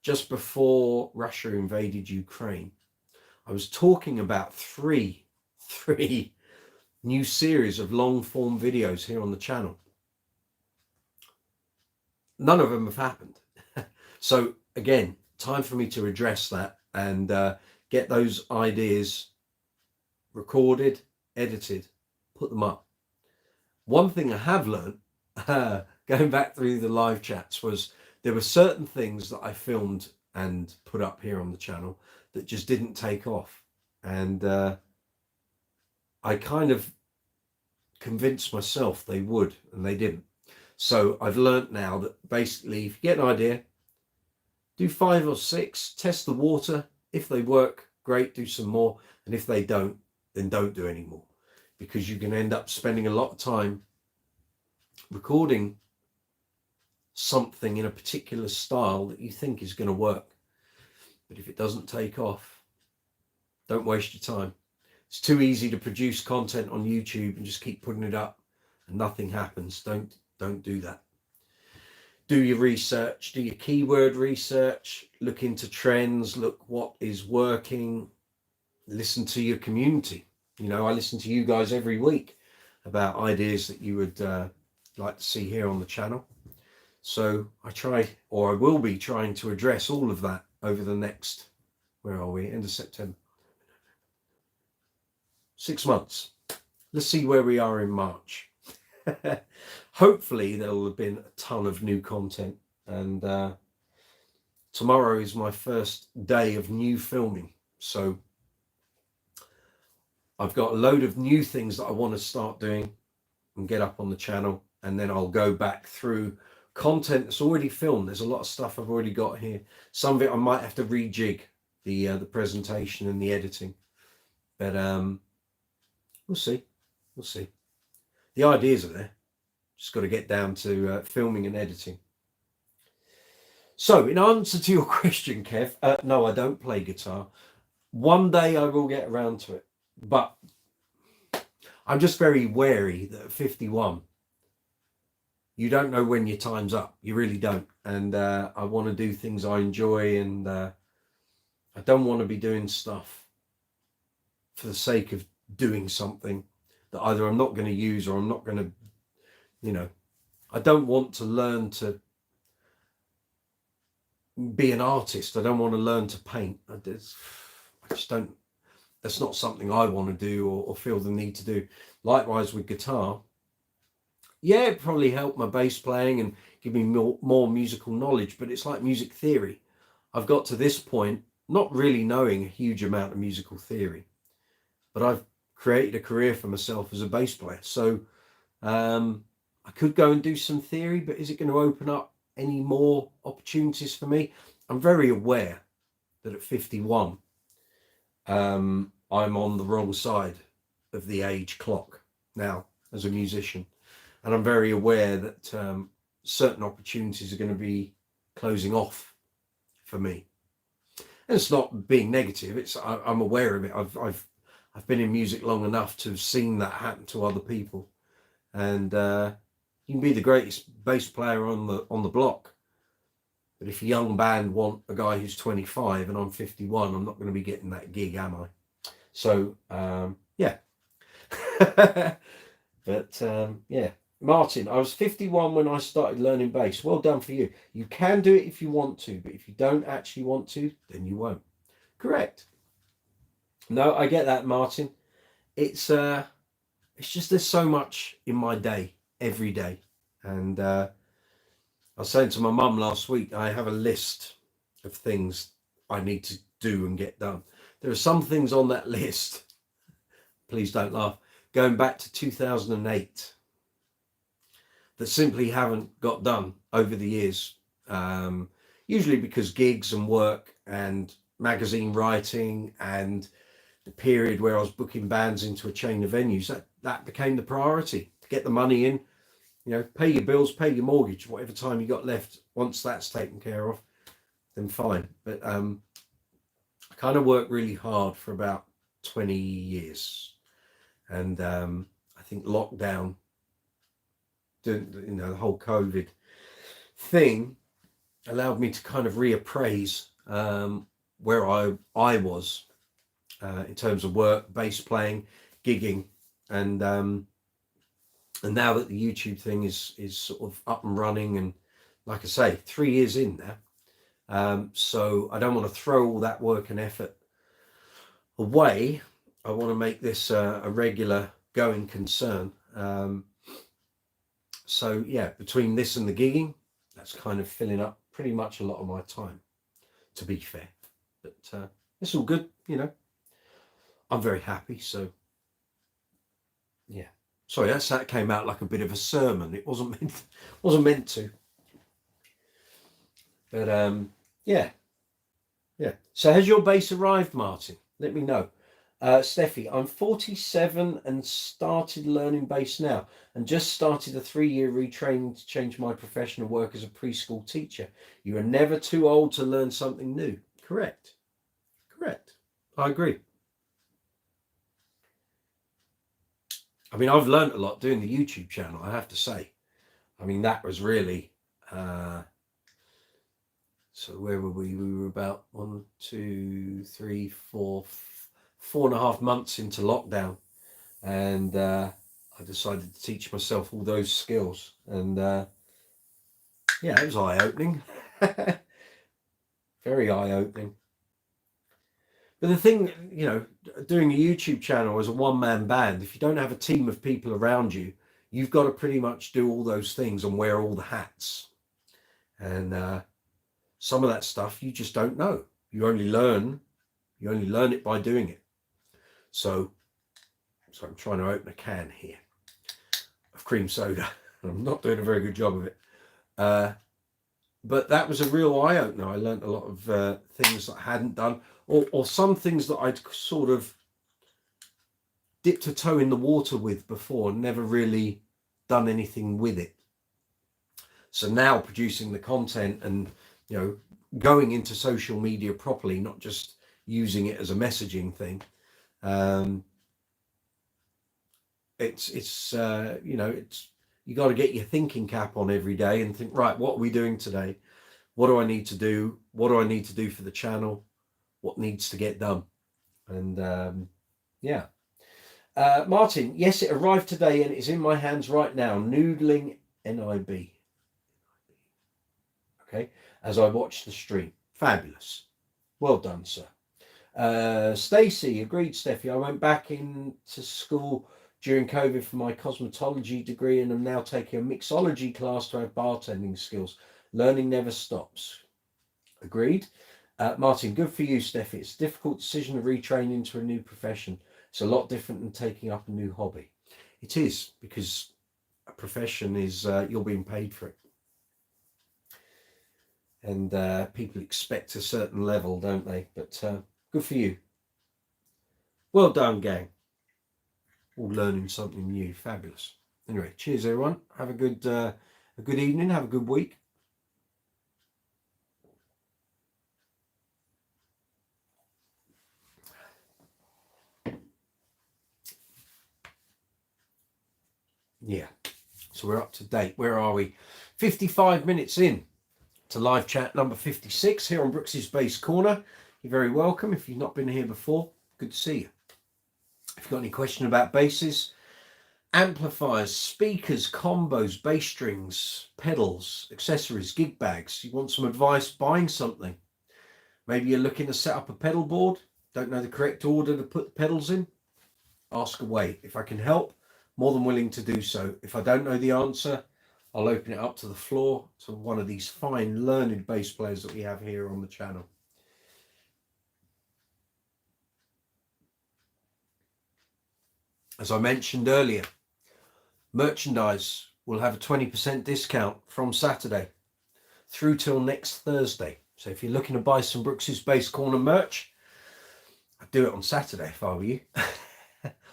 just before Russia invaded Ukraine, I was talking about three new series of long form videos here on the channel. None of them have happened. So again, time for me to address that and get those ideas recorded, edited, put them up. One thing I have learned, going back through the live chats, was there were certain things that I filmed and put up here on the channel that just didn't take off. And I kind of convinced myself they would, and they didn't. So I've learned now that basically, if you get an idea, do 5 or 6, test the water. If they work, great, do some more. And if they don't, then don't do any more, because you can end up spending a lot of time recording something in a particular style that you think is going to work. But if it doesn't take off, don't waste your time. It's too easy to produce content on YouTube and just keep putting it up and nothing happens. Don't do that. Do your research, do your keyword research, look into trends, look what is working, listen to your community. You know, I listen to you guys every week about ideas that you would like to see here on the channel. So I try, or I will be trying to address all of that over the next, where are we, end of September, 6 months. Let's see where we are in March. Hopefully there'll have been a ton of new content, and tomorrow is my first day of new filming. So I've got a load of new things that I want to start doing and get up on the channel, and then I'll go back through content that's already filmed. There's a lot of stuff I've already got here. Some of it I might have to rejig the presentation and the editing, but we'll see. The ideas are there, just got to get down to filming and editing. So in answer to your question, Kev, no, I don't play guitar. One day I will get around to it, but I'm just very wary that at 51 you don't know when your time's up. You really don't. And I want to do things I enjoy, and I don't want to be doing stuff for the sake of doing something that either I'm not going to use or I'm not going to, you know, I don't want to learn to be an artist. I don't want to learn to paint. I just don't, that's not something I want to do or feel the need to do. Likewise with guitar. Yeah, it probably helped my bass playing and give me more musical knowledge, but it's like music theory. I've got to this point not really knowing a huge amount of musical theory, but I've created a career for myself as a bass player. So I could go and do some theory, but is it going to open up any more opportunities for me? I'm very aware that at 51, I'm on the wrong side of the age clock now as a musician, and I'm very aware that certain opportunities are going to be closing off for me. And it's not being negative. I'm aware of it. I've been in music long enough to have seen that happen to other people. And you can be the greatest bass player on the block, but if a young band want a guy who's 25 and I'm 51, I'm not going to be getting that gig, am I? So yeah. But yeah, Martin, I was 51 when I started learning bass. Well done for you. You can do it if you want to, but if you don't actually want to, then you won't. Correct. No, I get that, Martin. It's just there's so much in my day, every day. And I was saying to my mum last week, I have a list of things I need to do and get done. There are some things on that list, please don't laugh, going back to 2008 that simply haven't got done over the years. Usually because gigs and work and magazine writing and the period where I was booking bands into a chain of venues, that became the priority, to get the money in, you know, pay your bills, pay your mortgage, whatever time you got left. Once that's taken care of, then fine. But I kind of worked really hard for about 20 years. And I think lockdown, you know, the whole COVID thing allowed me to kind of reappraise where I was in terms of work, bass playing, gigging, and now that the YouTube thing is sort of up and running, and like I say, 3 years in now, so I don't want to throw all that work and effort away. I want to make this a regular going concern. So yeah, between this and the gigging, that's kind of filling up pretty much a lot of my time, to be fair. But it's all good, you know. I'm very happy. So yeah, sorry, that came out like a bit of a sermon. It wasn't meant to. But yeah. So has your bass arrived, Martin? Let me know. Steffi, I'm 47 and started learning bass now, and just started a 3-year retraining to change my professional work as a preschool teacher. You are never too old to learn something new. Correct. I agree. I mean, I've learned a lot doing the YouTube channel, I have to say. I mean, that was really so where were we? We were about 1, 2, 3, 4, 4.5 months into lockdown, and I decided to teach myself all those skills, and yeah, it was eye-opening. Very eye-opening. But the thing, you know, doing a YouTube channel as a one-man band, if you don't have a team of people around you, you've got to pretty much do all those things and wear all the hats, and some of that stuff you just don't know. You only learn it by doing it. So I'm trying to open a can here of cream soda. I'm not doing a very good job of it. But that was a real eye-opener. I learned a lot of things that I hadn't done, or some things that I'd sort of dipped a toe in the water with before and never really done anything with it. So now producing the content and, you know, going into social media properly, not just using it as a messaging thing. It's you know, you got to get your thinking cap on every day and think, right, what are we doing today? What do I need to do? What do I need to do for the channel? What needs to get done? And yeah. Martin, yes, it arrived today and it's in my hands right now. Noodling NIB. Okay, as I watch the stream. Fabulous. Well done, sir. Stacey, agreed, Steffi. I went back into school during COVID for my cosmetology degree and I'm now taking a mixology class to have bartending skills. Learning never stops. Agreed. Martin, good for you, Steffi. It's a difficult decision to retrain into a new profession. It's a lot different than taking up a new hobby. It is, because a profession is, you're being paid for it. And people expect a certain level, don't they? But good for you. Well done, gang. all learning something new. Fabulous. Anyway, cheers everyone. Have a good evening. Have a good week. Yeah, so we're up to date. Where are we? 55 minutes in to live chat number 56 here on Brooks's Bass Corner. You're very welcome. If you've not been here before, good to see you. If you've got any question about basses, amplifiers, speakers, combos, bass strings, pedals, accessories, gig bags, you want some advice buying something, maybe you're looking to set up a pedal board, don't know the correct order to put the pedals in, ask away. If I can help, more than willing to do so. If I don't know the answer, I'll open it up to the floor to one of these fine learned bass players that we have here on the channel. As I mentioned earlier, merchandise will have a 20% discount from Saturday through till next Thursday. So if you're looking to buy some Brooks's Bass Corner merch, I'd do it on Saturday if I were you.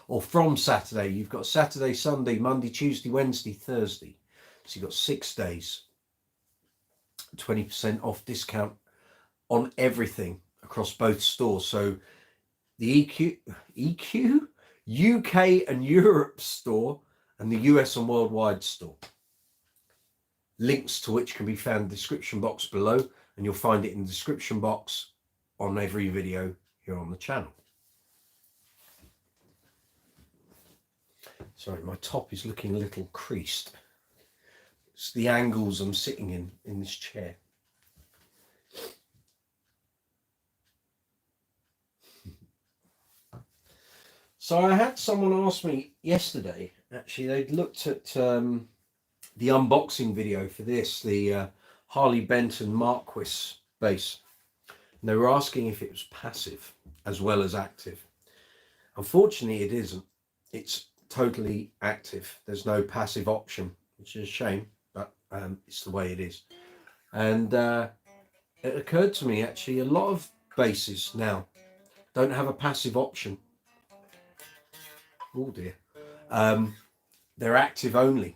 Or from Saturday. You've got Saturday, Sunday, Monday, Tuesday, Wednesday, Thursday. So you've got 6 days. 20% off discount on everything across both stores. So the EQ, UK and Europe store and the US and worldwide store. Links to which can be found in the description box below, and you'll find it in the description box on every video here on the channel. Sorry, my top is looking a little creased. It's the angles I'm sitting in this chair. So I had someone ask me yesterday, actually, they'd looked at the unboxing video for this, the Harley Benton Marquis bass. And they were asking if it was passive as well as active. Unfortunately, it isn't. It's totally active. There's no passive option, which is a shame, but it's the way it is. And it occurred to me, actually, a lot of basses now don't have a passive option. Oh dear. They're active only.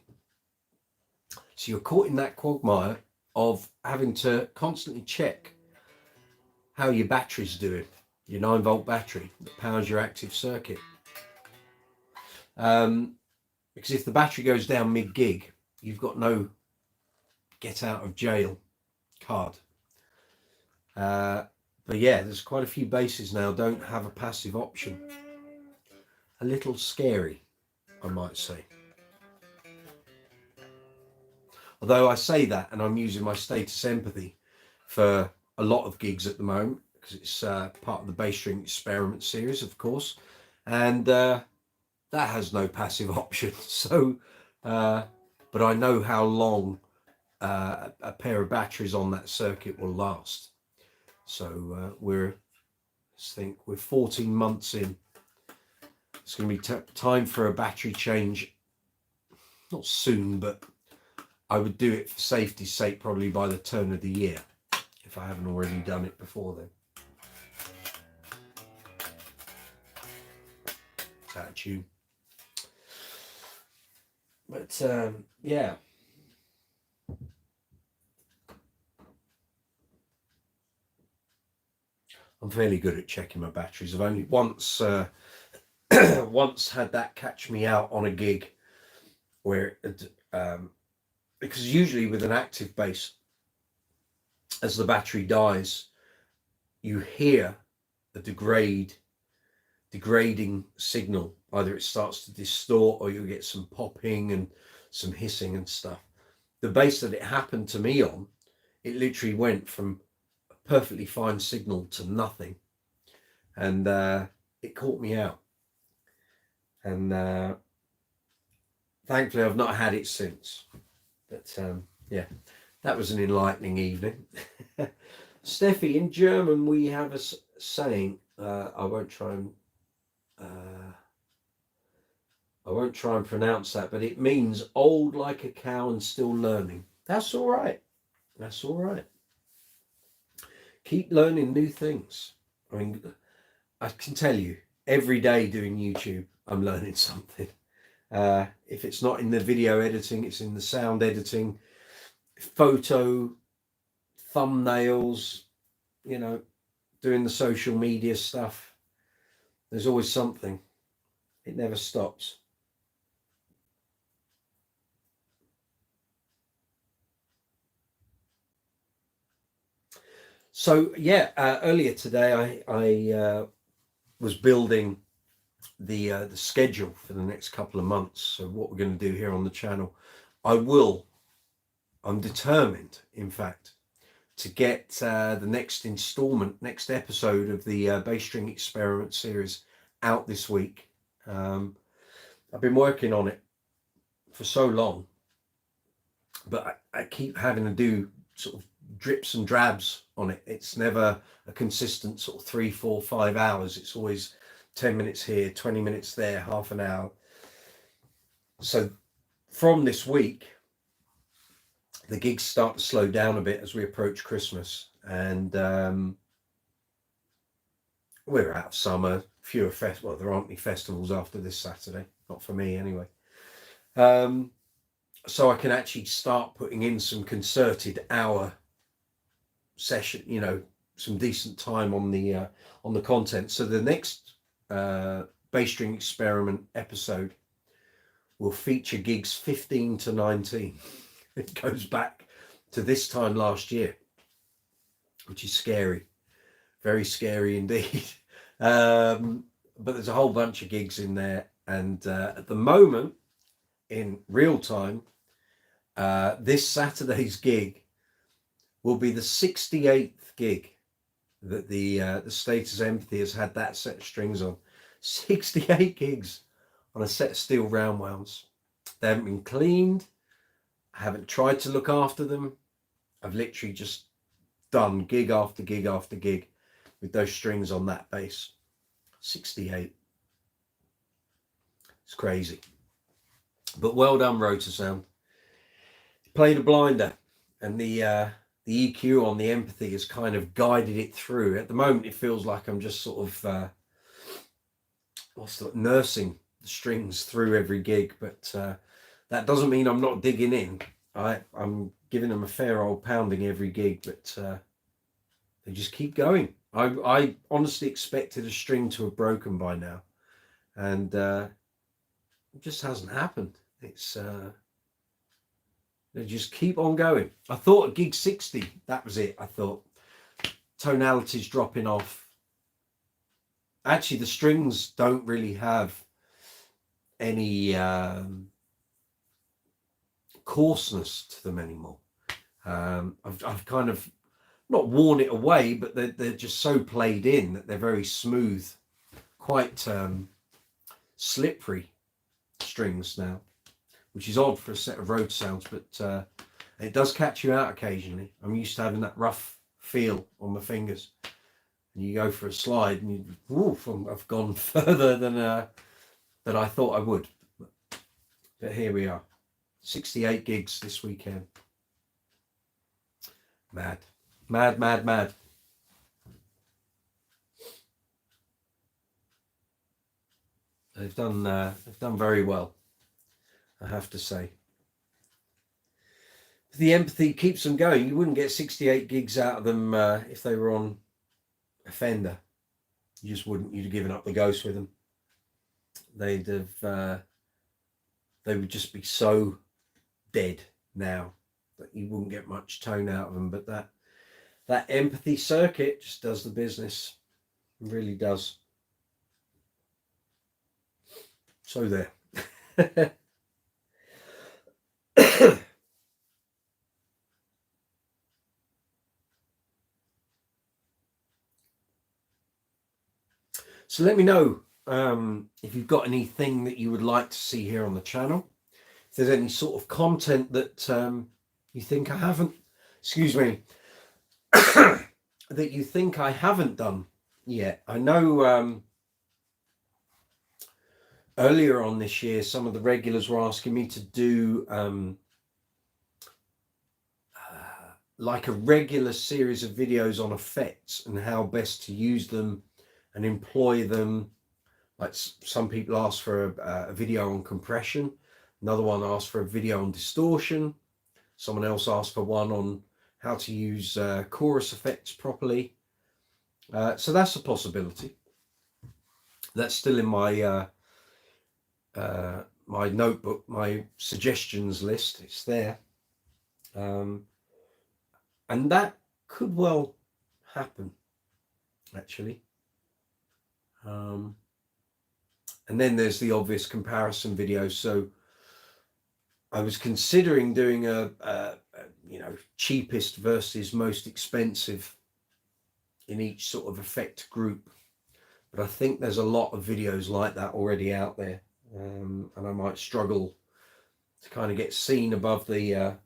So you're caught in that quagmire of having to constantly check how your battery's doing, your 9-volt battery that powers your active circuit. Because if the battery goes down mid-gig, you've got no get out of jail card. But yeah, there's quite a few basses now don't have a passive option. A little scary, I might say. Although I say that, and I'm using my status empathy for a lot of gigs at the moment, because it's part of the Bass String Experiment series, of course, and that has no passive option. So, but I know how long a pair of batteries on that circuit will last. So we're 14 months in. It's going to be time for a battery change. Not soon, but I would do it for safety's sake probably by the turn of the year, if I haven't already done it before then. It's out of tune. But yeah. I'm fairly good at checking my batteries. I've only once once had that catch me out on a gig where because usually with an active bass, as the battery dies, you hear a degrading signal. Either it starts to distort or you get some popping and some hissing and stuff. The bass that it happened to me on, it literally went from a perfectly fine signal to nothing, and it caught me out. And thankfully I've not had it since. But yeah, that was an enlightening evening. Steffi, in German we have a saying, I won't try and pronounce that, but it means old like a cow and still learning. That's all right. That's all right. Keep learning new things. I mean, I can tell you, every day doing YouTube, I'm learning something. If it's not in the video editing, it's in the sound editing, photo, thumbnails, you know, doing the social media stuff. There's always something. It never stops. So yeah, earlier today I was building the schedule for the next couple of months. So what we're going to do here on the channel, I'm determined, in fact, to get the next episode of the bass string experiment series out this week. I've been working on it for so long, but I keep having to do sort of drips and drabs on it. It's never a consistent sort of 3, 4, 5 hours. It's always 10 minutes here, 20 minutes there, half an hour. So from this week, the gigs start to slow down a bit as we approach Christmas, and we're out of summer. Fewer well, there aren't any festivals after this Saturday, not for me anyway. So I can actually start putting in some concerted hour session, you know, some decent time on the content. So the next bass string experiment episode will feature gigs 15 to 19. It goes back to this time last year, which is scary, very scary indeed. But there's a whole bunch of gigs in there, and at the moment, in real time, this Saturday's gig will be the 68th gig that the Status Empathy has had that set of strings on. 68 gigs on a set of steel round wounds. They haven't been cleaned. I haven't tried to look after them. I've literally just done gig after gig after gig with those strings on that bass. 68. It's crazy. But well done, Rotor Sound. Played a blinder, and the EQ on the Empathy has kind of guided it through. At the moment, it feels like I'm just sort of nursing the strings through every gig, but that doesn't mean I'm not digging in. I'm giving them a fair old pounding every gig, but they just keep going. I honestly expected a string to have broken by now, and it just hasn't happened. It's they just keep on going. I thought at gig 60, that was it. I thought tonality's dropping off. Actually, the strings don't really have any coarseness to them anymore. I've kind of not worn it away, but they're just so played in that they're very smooth, quite slippery strings now, which is odd for a set of road sounds, but it does catch you out occasionally. I'm used to having that rough feel on my fingers, and you go for a slide and I've gone further than I thought I would. But here we are, 68 gigs this weekend. Mad. They've done very well, I have to say. The Empathy keeps them going. You wouldn't get 68 gigs out of them if they were on a Fender. You just wouldn't. You'd have given up the ghost with them. They'd have. They would just be so dead now that you wouldn't get much tone out of them. But that Empathy circuit just does the business. It really does. So there. So let me know if you've got anything that you would like to see here on the channel. If there's any sort of content that you think I haven't, that you think I haven't done yet. I know earlier on this year, some of the regulars were asking me to do like a regular series of videos on effects and how best to use them and employ them Like some people ask for a video on compression. Another one asked for a video on distortion. Someone else asked for one on how to use chorus effects properly. So that's a possibility. That's still in my my notebook, my suggestions list. It's there. And that could well happen, actually. And then there's the obvious comparison video. So I was considering doing a you know, cheapest versus most expensive in each sort of effect group, but I think there's a lot of videos like that already out there, and I might struggle to kind of get seen above the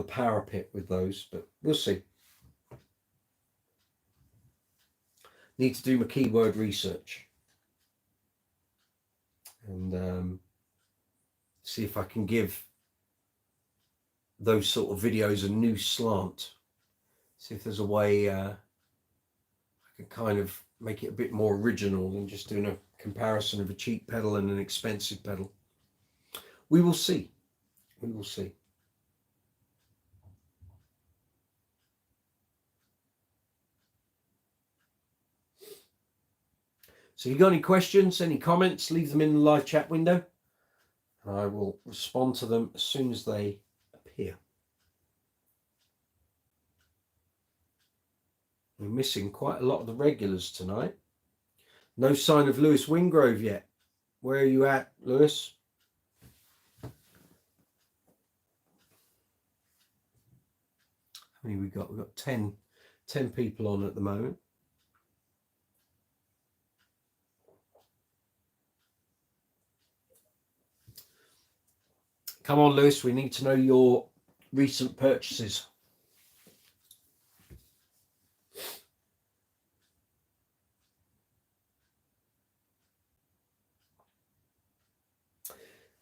parapet with those, but we'll see. Need to do my keyword research and see if I can give those sort of videos a new slant. See if there's a way I can kind of make it a bit more original than just doing a comparison of a cheap pedal and an expensive pedal. We will see. We will see. So if you've got any questions, any comments, leave them in the live chat window, and I will respond to them as soon as they appear. We're missing quite a lot of the regulars tonight. No sign of Lewis Wingrove yet. Where are you at, Lewis? How many we got? We've got 10 people on at the moment. Come on, Lewis, we need to know your recent purchases.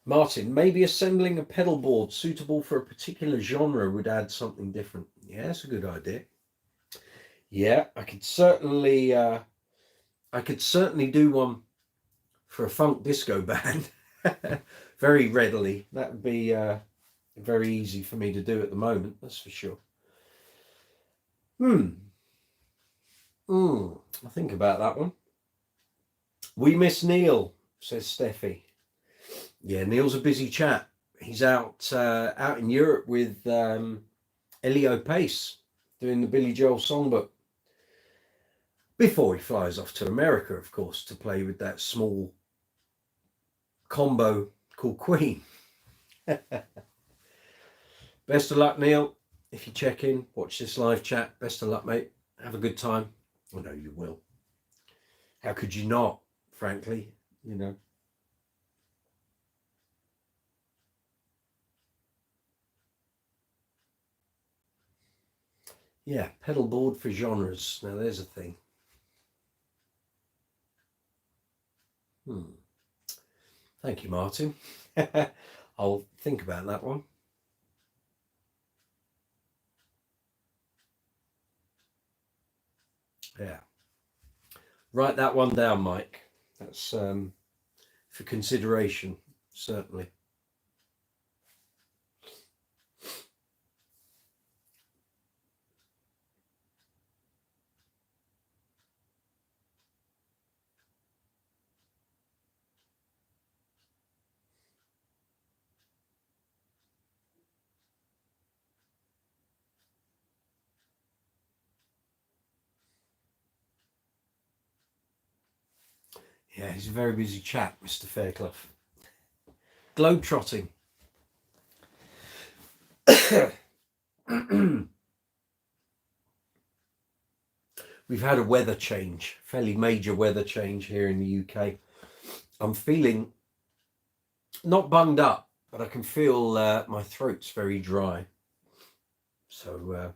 Martin, maybe assembling a pedal board suitable for a particular genre would add something different. Yeah, that's a good idea. Yeah, I could certainly do one for a funk disco band very readily. That would be very easy for me to do at the moment, that's for sure. I'll think about that one. We miss Neil, says Steffi. Yeah, Neil's a busy chap. He's out in Europe with Elio Pace doing the Billy Joel songbook. Before he flies off to America, of course, to play with that small combo called Queen. Best of luck, Neil. If you check in, watch this live chat. Best of luck, mate. Have a good time. I know you will. How could you not, frankly, you know? Yeah, pedal board for genres. Now there's a thing. Thank you, Martin. I'll think about that one. Yeah. Write that one down, Mike. That's for consideration, certainly. Yeah, he's a very busy chap, Mr. Fairclough. Globetrotting. We've had a weather change, fairly major weather change here in the UK. I'm feeling not bunged up, but I can feel my throat's very dry. So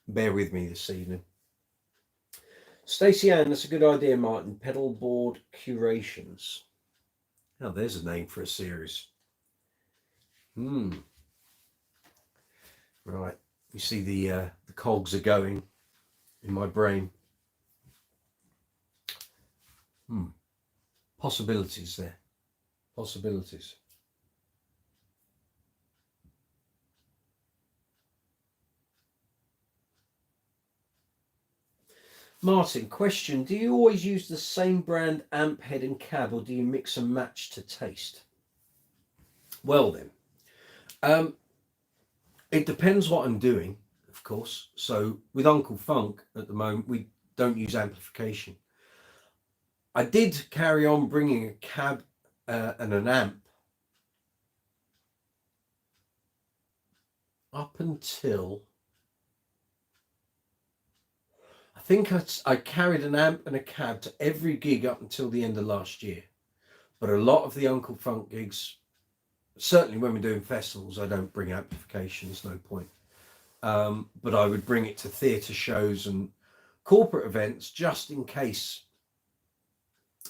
bear with me this evening. Stacey Ann, that's a good idea, Martin. Pedal board curations. Oh, there's a name for a series. Right, you see the cogs are going in my brain. possibilities there. Possibilities. Martin, question. Do you always use the same brand amp head and cab, or do you mix and match to taste? Well then, it depends what I'm doing, of course. So with Uncle Funk at the moment, we don't use amplification. I did carry on bringing a cab and an amp up until, I think I carried an amp and a cab to every gig up until the end of last year. But a lot of the Uncle Funk gigs, certainly when we're doing festivals, I don't bring amplification, there's no point. But I would bring it to theatre shows and corporate events just in case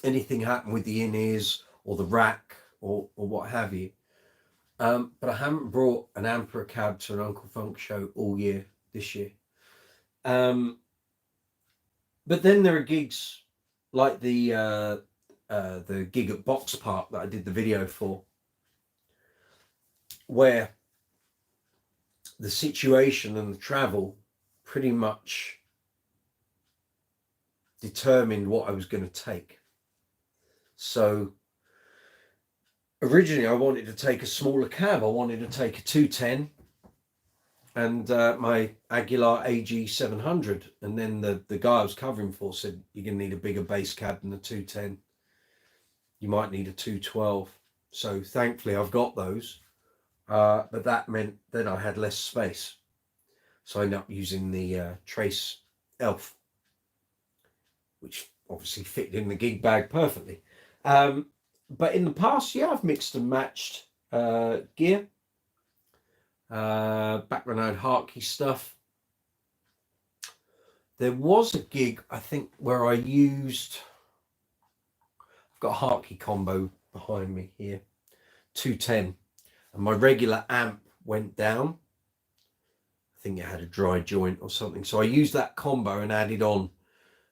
anything happened with the in-ears or the rack or what have you. But I haven't brought an amp or a cab to an Uncle Funk show all year this year. But then there are gigs like the gig at Box Park that I did the video for, where the situation and the travel pretty much determined what I was going to take. So originally I wanted to take a smaller cab. I wanted to take a 210 and my Aguilar AG 700. And then the guy I was covering for said, you're going to need a bigger bass cab than the 210. You might need a 212. So thankfully I've got those. But that meant then I had less space. So I ended up using the Trace Elf, which obviously fit in the gig bag perfectly. But in the past, yeah, I've mixed and matched gear. Back when I had Hartke stuff. There was a gig, I think, where I used, I've got a Hartke combo behind me here, 210. And my regular amp went down. I think it had a dry joint or something. So I used that combo and added on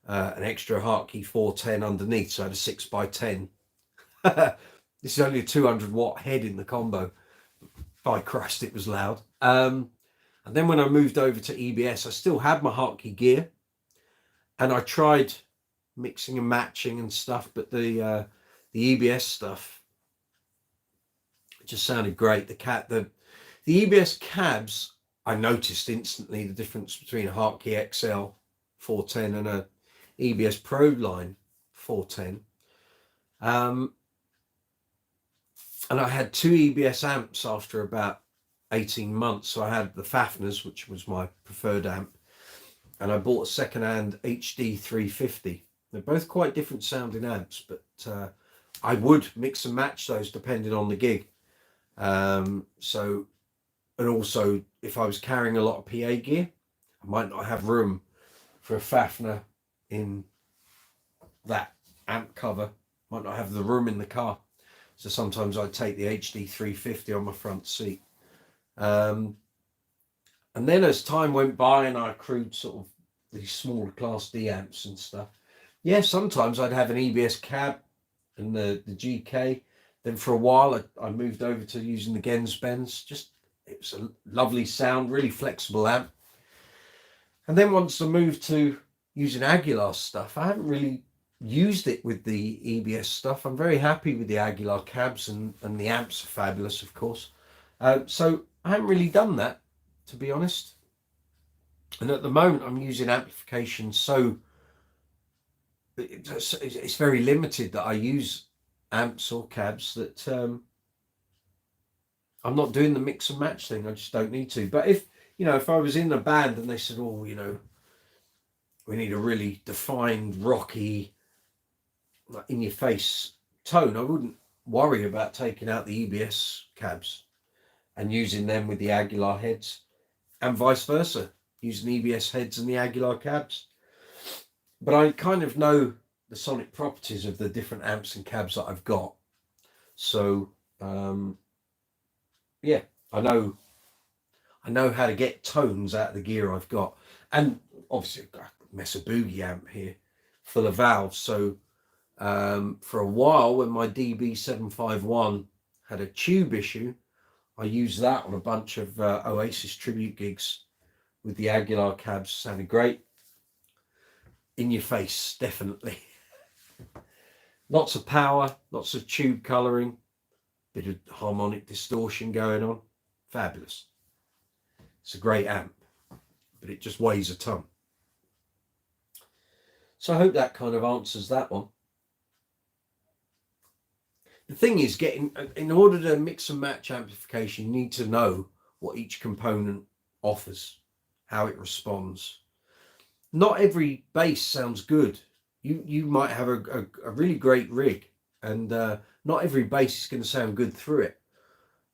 an extra Hartke 410 underneath. So I had a 6x10. This is only a 200 watt head in the combo. By Christ, it was loud. And then when I moved over to EBS, I still had my Hartke gear. And I tried mixing and matching and stuff. But the EBS stuff, it just sounded great. The EBS cabs, I noticed instantly the difference between a Hartke XL 410 and a EBS Pro line 410. And I had two EBS amps after about 18 months. So I had the Fafners, which was my preferred amp, and I bought a second-hand HD 350. They're both quite different sounding amps, but I would mix and match those depending on the gig. So, and also if I was carrying a lot of PA gear, I might not have room for a Fafner in that amp cover, might not have the room in the car. So sometimes I'd take the HD 350 on my front seat. And then as time went by and I accrued sort of these smaller Class D amps and stuff, yeah, sometimes I'd have an EBS cab and the GK. Then for a while I moved over to using the Gens-Benz. Just, it was a lovely sound, really flexible amp. And then once I moved to using Aguilar stuff, I haven't really used it with the EBS stuff. I'm very happy with the Aguilar cabs, and the amps are fabulous, of course. So I haven't really done that, to be honest. And at the moment I'm using amplification, so it's very limited that I use amps or cabs, that I'm not doing the mix and match thing. I just don't need to. But if, you know, if I was in a band and they said, oh, you know, we need a really defined, rocky, like in your face tone, I wouldn't worry about taking out the EBS cabs and using them with the Aguilar heads, and vice versa, using EBS heads and the Aguilar cabs. But I kind of know the sonic properties of the different amps and cabs that I've got. So yeah, I know how to get tones out of the gear I've got. And obviously I've got a Mesa Boogie amp here full of valves, so For a while, when my DB751 had a tube issue, I used that on a bunch of Oasis tribute gigs with the Aguilar cabs. Sounded great. In your face, definitely. Lots of power, lots of tube colouring, bit of harmonic distortion going on. Fabulous. It's a great amp, but it just weighs a ton. So I hope that kind of answers that one. The thing is, in order to mix and match amplification, you need to know what each component offers, how it responds. Not every bass sounds good. You might have a really great rig, and not every bass is going to sound good through it.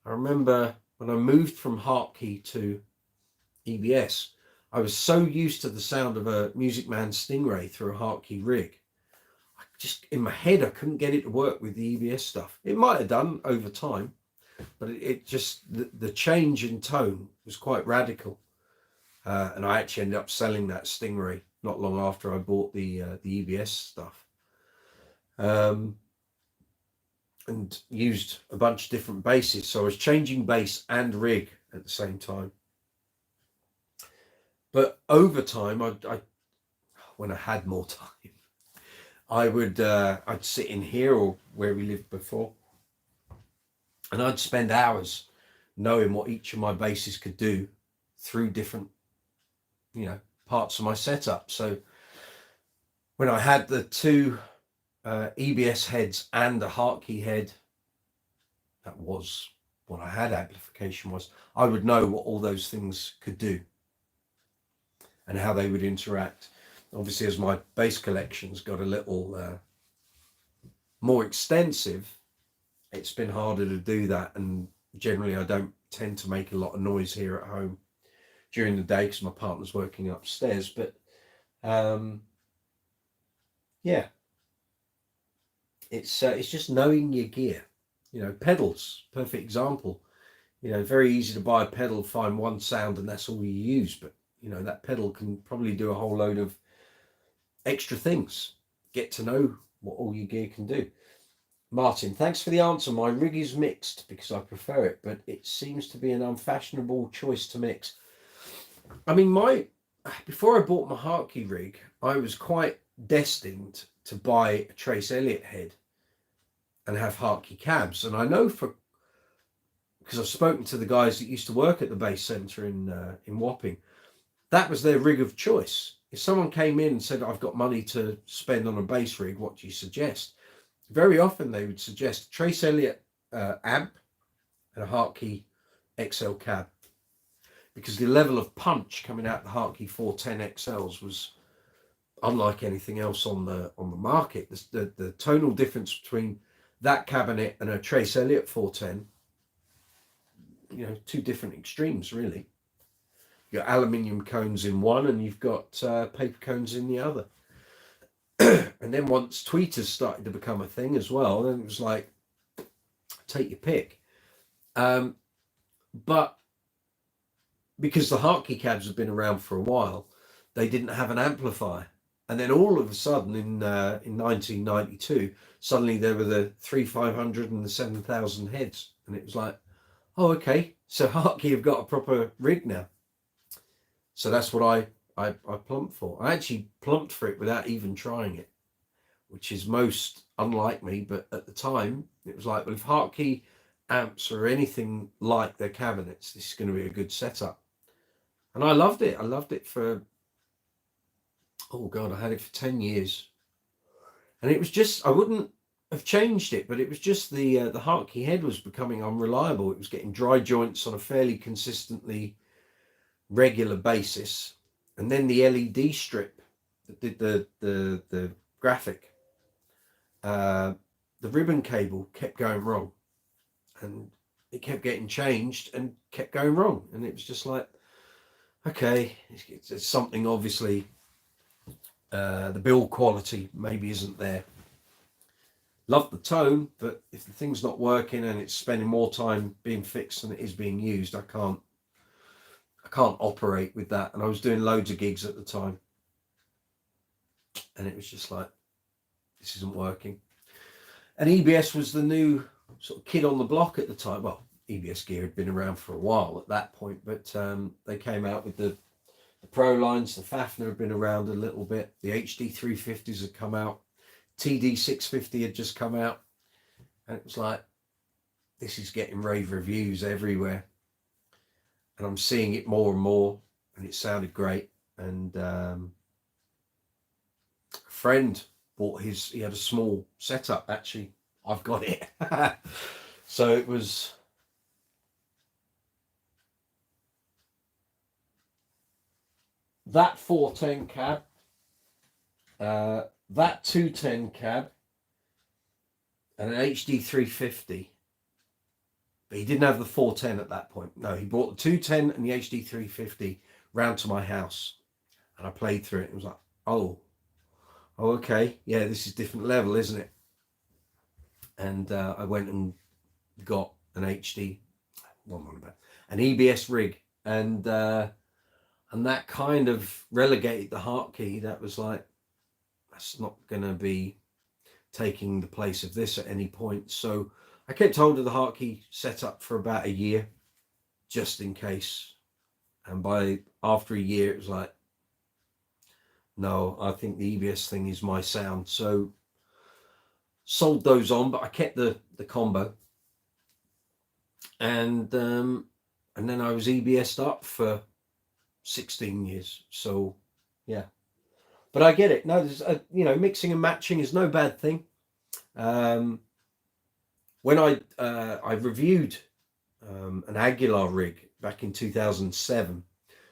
I remember when I moved from Hartkey to EBS, I was so used to the sound of a Music Man Stingray through a Hartkey rig. Just in my head, I couldn't get it to work with the EBS stuff. It might have done over time, but it just, the change in tone was quite radical. And I actually ended up selling that Stingray not long after I bought the EBS stuff. And used a bunch of different basses. So I was changing bass and rig at the same time. But over time, when I had more time, I'd sit in here or where we lived before, and I'd spend hours knowing what each of my basses could do through different, parts of my setup. So when I had the two EBS heads and a Hartkey head, that was what I had amplification was, I would know what all those things could do and how they would interact. Obviously, as my bass collections got a little more extensive, it's been harder to do that. And generally, I don't tend to make a lot of noise here at home during the day because my partner's working upstairs. But yeah, it's just knowing your gear. Pedals, perfect example. Very easy to buy a pedal, find one sound, and that's all you use. But that pedal can probably do a whole load of extra things. Get to know what all your gear can do. Martin, thanks for the answer. My rig is mixed because I prefer it, but it seems to be an unfashionable choice to mix. I mean, before I bought my Hartkey rig, I was quite destined to buy a Trace Elliott head and have Hartkey cabs. And I know because I've spoken to the guys that used to work at the bass centre in Wapping, that was their rig of choice. If someone came in and said, I've got money to spend on a bass rig, what do you suggest? Very often they would suggest Trace Elliott amp and a Hartkey XL cab, because the level of punch coming out the Hartkey 410 XLs was unlike anything else on the market. The tonal difference between that cabinet and a Trace Elliott 410, two different extremes really. You've got aluminium cones in one and you've got paper cones in the other. And then once tweeters started to become a thing as well, then it was like, take your pick. But because the Hartkey cabs have been around for a while, they didn't have an amplifier. And then all of a sudden in 1992, suddenly there were the 3500 and the 7000 heads. And it was like, oh, okay, so Hartkey have got a proper rig now. So that's what I plumped for. I actually plumped for it without even trying it, which is most unlike me. But at the time, it was like, well, if Hartkey amps are anything like their cabinets, this is going to be a good setup. And I loved it. I loved it for, oh God, I had it for 10 years. And it was just, I wouldn't have changed it, but it was just the Hartkey head was becoming unreliable. It was getting dry joints on a fairly consistently regular basis. And then the LED strip that did the graphic, the ribbon cable kept going wrong, and it kept getting changed and kept going wrong. And it was just like, okay, it's something obviously, the build quality maybe isn't there. Love the tone, but if the thing's not working and it's spending more time being fixed than it is being used, I can't operate with that. And I was doing loads of gigs at the time, and it was just like, this isn't working. And EBS was the new sort of kid on the block at the time. Well, EBS gear had been around for a while at that point, but they came out with the Pro lines. The Fafner had been around a little bit. The HD 350s had come out. TD 650 had just come out. And it was like, this is getting rave reviews everywhere. And I'm seeing it more and more. And it sounded great. And a friend bought he had a small setup, actually. I've got it. So it was... that 410 cab, that 210 cab, and an HD 350. But he didn't have the 410 at that point. No, he brought the 210 and the HD 350 round to my house. And I played through it and was like, oh, okay. Yeah, this is different level, isn't it? And I went and got an HD, an EBS rig. And that kind of relegated the Hartkey. That was like, that's not going to be taking the place of this at any point. So I kept hold of the Hartkey setup for about a year, just in case. And after a year, it was like, no, I think the EBS thing is my sound. So sold those on, but I kept the combo. And then I was EBS'd up for 16 years. So yeah, but I get it. No, there's mixing and matching is no bad thing. When I reviewed an Aguilar rig back in 2007,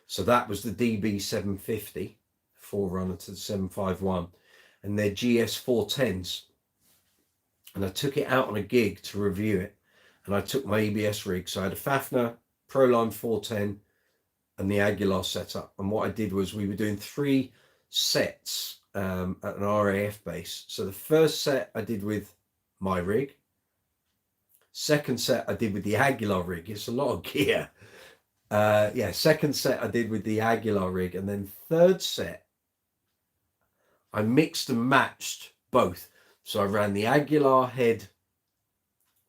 so that was the DB 750 forerunner to the 751 and their GS 410s, and I took it out on a gig to review it, and I took my EBS rig. So I had a Fafner Proline 410 and the Aguilar setup. And what I did was we were doing 3 sets at an RAF base. So the first set I did with my rig. Second set I did with the Aguilar rig. It's a lot of gear. Second set I did with the Aguilar rig. And then third set, I mixed and matched both. So I ran the Aguilar head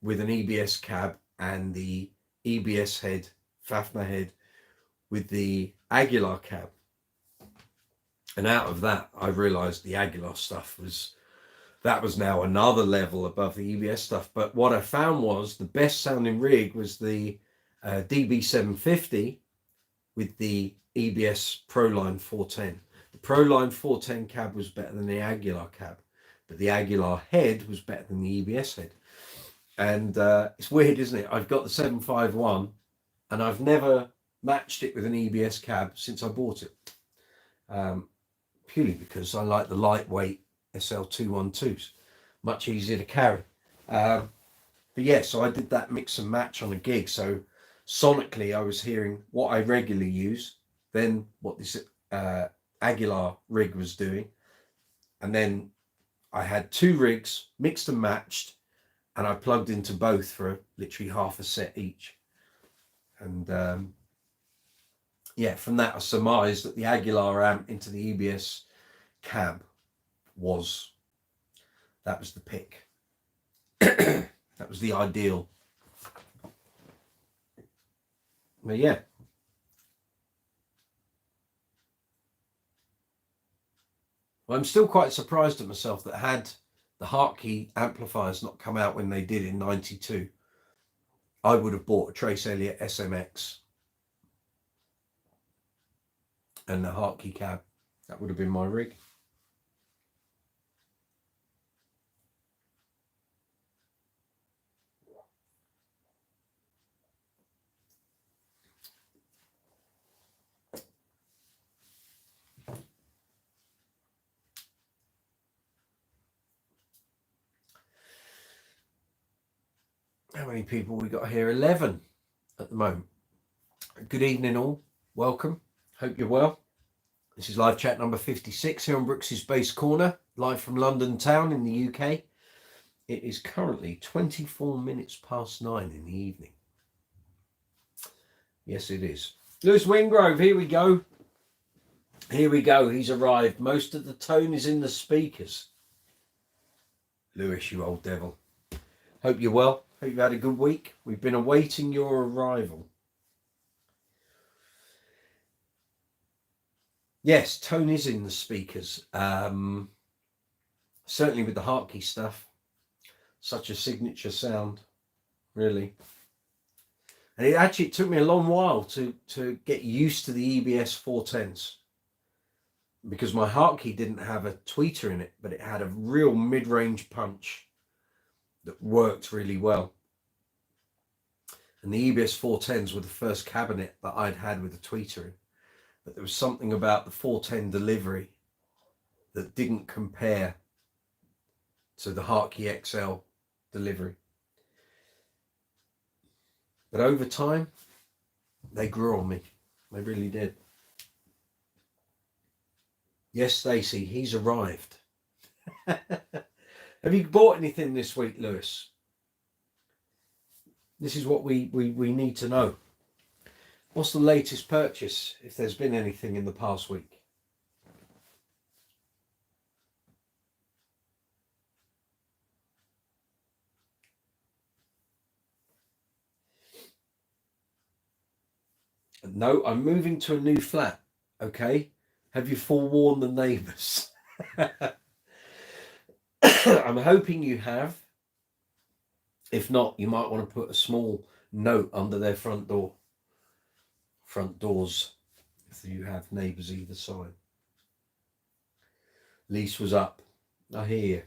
with an EBS cab and the EBS head, Fafner head, with the Aguilar cab. And out of that, I realized the Aguilar stuff was now another level above the EBS stuff. But what I found was the best sounding rig was the DB 750 with the EBS Proline 410. The Proline 410 cab was better than the Aguilar cab, but the Aguilar head was better than the EBS head. And it's weird, isn't it? I've got the 751 and I've never matched it with an EBS cab since I bought it, purely because I like the lightweight SL212s, much easier to carry. But yeah, so I did that mix and match on a gig. So sonically I was hearing what I regularly use, then what this Aguilar rig was doing, and then I had 2 rigs mixed and matched, and I plugged into both for literally half a set each. And from that I surmised that the Aguilar amp into the EBS cab was the pick. That was the ideal. But yeah. Well, I'm still quite surprised at myself that had the Hartkey amplifiers not come out when they did in 92, I would have bought a Trace Elliott SMX and the Hartkey cab. That would have been my rig. How many people we got here? 11 at the moment. Good evening all. Welcome. Hope you're well. This is live chat number 56 here on Brooks's Bass Corner, live from London town in the UK. It is currently 24 minutes past 9 in the evening. Yes, it is. Lewis Wingrove, here we go. Here we go. He's arrived. Most of the tone is in the speakers. Lewis, you old devil. Hope you're well. Hope you've had a good week. We've been awaiting your arrival. Yes, tone is in the speakers. Certainly with the Hartkey stuff. Such a signature sound, really. And it took me a long while to get used to the EBS 410s. Because my Hartkey didn't have a tweeter in it, but it had a real mid-range punch that worked really well. And the EBS 410s were the first cabinet that I'd had with a tweeter in. But there was something about the 410 delivery that didn't compare to the Hartkey XL delivery. But over time, they grew on me. They really did. Yes, Stacey, he's arrived. Have you bought anything this week, Lewis? This is what we need to know. What's the latest purchase, if there's been anything in the past week? No, I'm moving to a new flat, okay? Have you forewarned the neighbours? I'm hoping you have. If not, you might want to put a small note under their front door. Front doors, if you have neighbours either side. Lease was up. I hear you.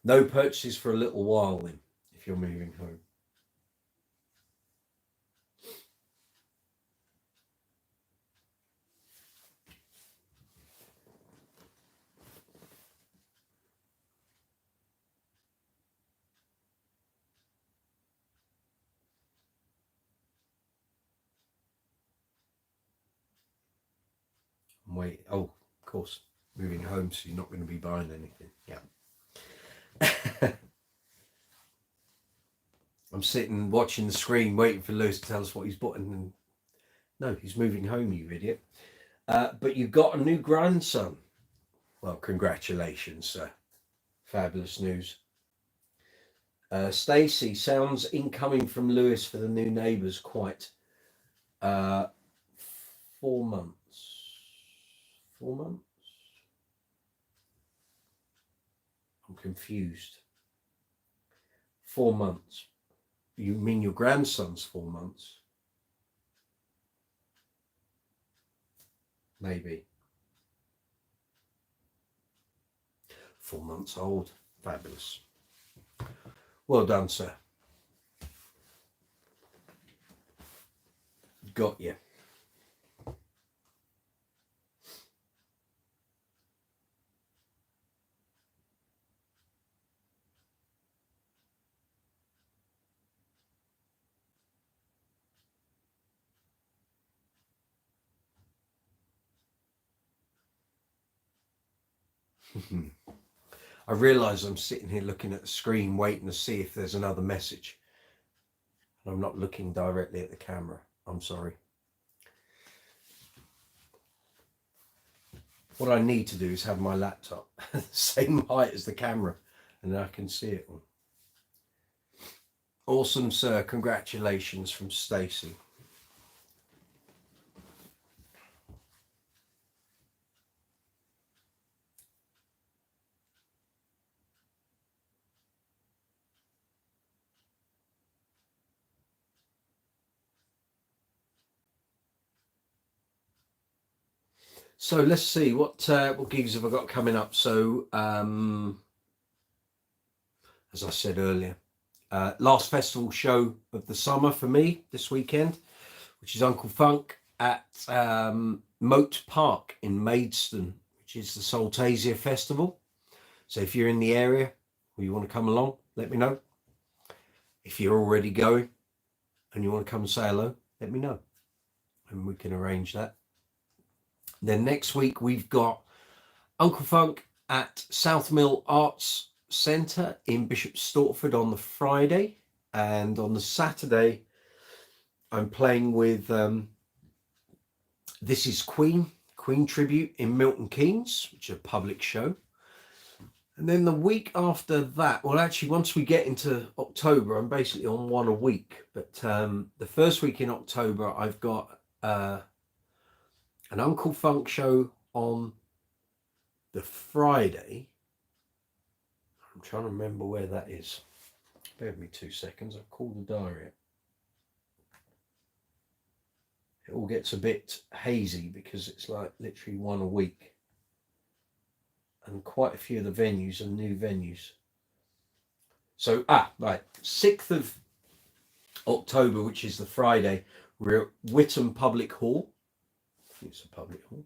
No purchases for a little while then, if you're moving home. Wait, oh, of course, moving home, so you're not going to be buying anything. Yeah. I'm sitting watching the screen waiting for Lewis to tell us what he's bought, and no, he's moving home, you idiot. But you got a new grandson. Well, congratulations, sir. Fabulous news. Stacey, sounds incoming from Lewis for the new neighbours quite. 4 months. 4 months? I'm confused. 4 months. You mean your grandson's 4 months? Maybe. 4 months old. Fabulous. Well done, sir. Got you. I realise I'm sitting here looking at the screen waiting to see if there's another message. And I'm not looking directly at the camera. I'm sorry. What I need to do is have my laptop the same height as the camera, and then I can see it all. Awesome, sir. Congratulations from Stacey. So let's see what gigs have I got coming up. So as I said earlier, last festival show of the summer for me this weekend, which is Uncle Funk at Moat Park in Maidstone, which is the Saltasia Festival. So if you're in the area or you want to come along, let me know. If you're already going and you want to come and say hello, let me know and we can arrange that. Then next week we've got Uncle Funk at South Mill Arts Centre in Bishop Stortford on the Friday, and on the Saturday I'm playing with This Is Queen Tribute in Milton Keynes, which is a public show. And then the week after that, well, actually, once we get into October, I'm basically on one a week. But the first week in October, I've got an Uncle Funk show on the Friday. I'm trying to remember where that is. Bear with me 2 seconds. I've called the diary. It all gets a bit hazy because it's like literally one a week. And quite a few of the venues are new venues. So, right, 6th of October, which is the Friday, we're at Whittam Public Hall. I think it's a public hall.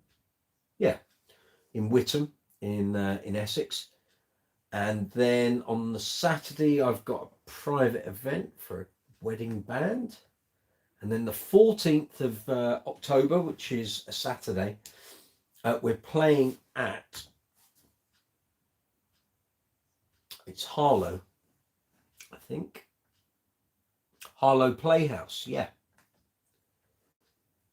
Yeah, in Whittam, in Essex. And then on the Saturday, I've got a private event for a wedding band. And then the 14th of October, which is a Saturday, we're playing at, it's Harlow, I think. Harlow Playhouse, yeah.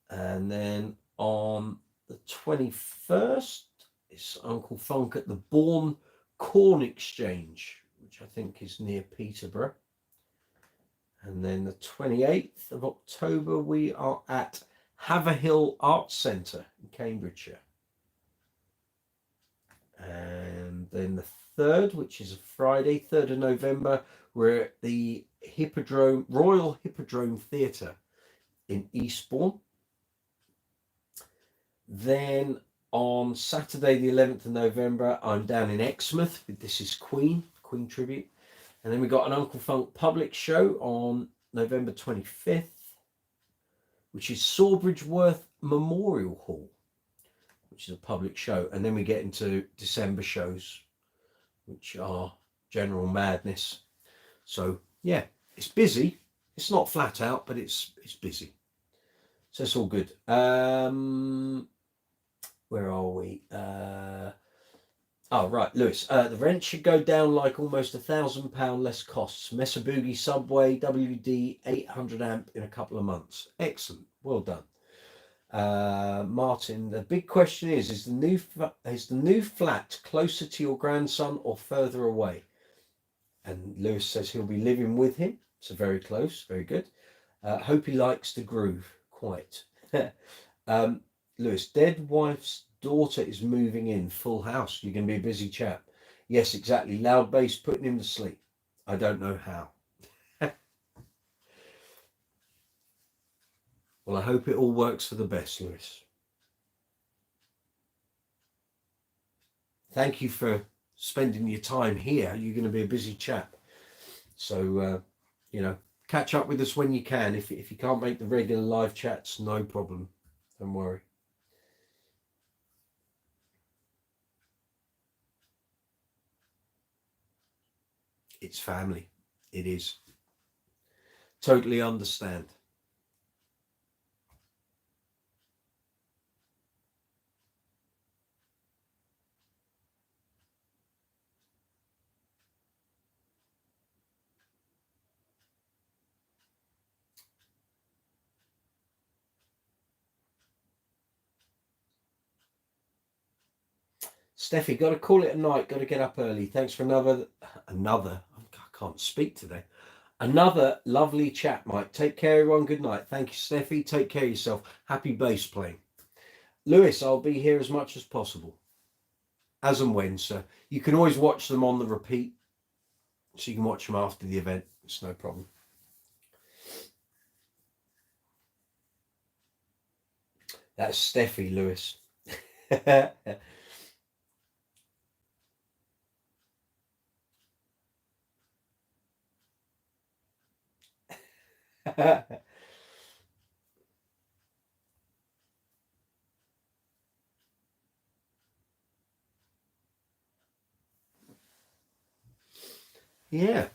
And then on the 21st, it's Uncle Funk at the Bourne Corn Exchange, which I think is near Peterborough. And then the 28th of October, we are at Haverhill Arts Centre in Cambridgeshire. And then the 3rd, which is a Friday, 3rd of November, we're at the Royal Hippodrome Theatre in Eastbourne. Then on Saturday, the 11th of November, I'm down in Exmouth with This Is Queen tribute. And then we got an Uncle Funk public show on November 25th, which is Sawbridgeworth Memorial Hall, which is a public show. And then we get into December shows, which are general madness. So yeah, it's busy. It's not flat out, but it's busy. So it's all good. Where are we? Oh, right, Lewis. The rent should go down like almost £1,000 less costs. Mesa Boogie Subway WD 800 amp in a couple of months. Excellent. Well done. Martin, the big question is the new flat closer to your grandson or further away? And Lewis says he'll be living with him. So very close. Very good. Hope he likes the groove. Quite. Lewis, dead wife's daughter is moving in, full house. You're going to be a busy chap. Yes, exactly. Loud bass putting him to sleep. I don't know how. Well, I hope it all works for the best, Lewis. Thank you for spending your time here. You're going to be a busy chap. So, catch up with us when you can. If you can't make the regular live chats, no problem. Don't worry. It's family. It is. Totally understand. Steffi, got to call it a night. Got to get up early. Thanks for another. I can't speak today. Another lovely chat, Mike. Take care, everyone. Good night. Thank you, Steffi. Take care of yourself. Happy bass playing. Lewis, I'll be here as much as possible. As and when, sir. You can always watch them on the repeat. So you can watch them after the event. It's no problem. That's Steffi, Lewis. Yeah.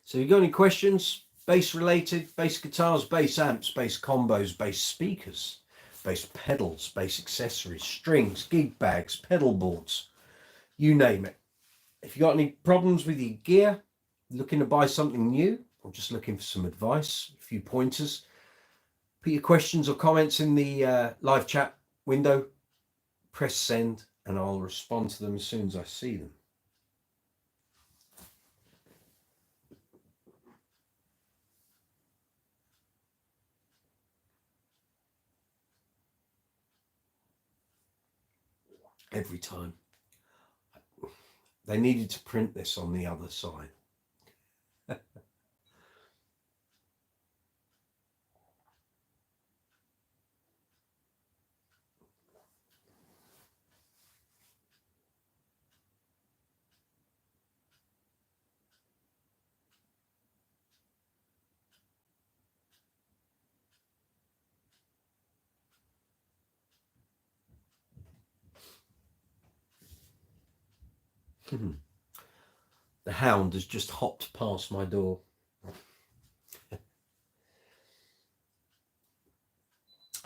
So you got any questions? Bass related, bass guitars, bass amps, bass combos, bass speakers, bass pedals, bass accessories, strings, gig bags, pedal boards, you name it. If you got any problems with your gear, looking to buy something new, or just looking for some advice, a few pointers, Put your questions or comments in the live chat window. Press send and I'll respond to them as soon as I see them. Every time. They needed to print this on the other side. The hound has just hopped past my door.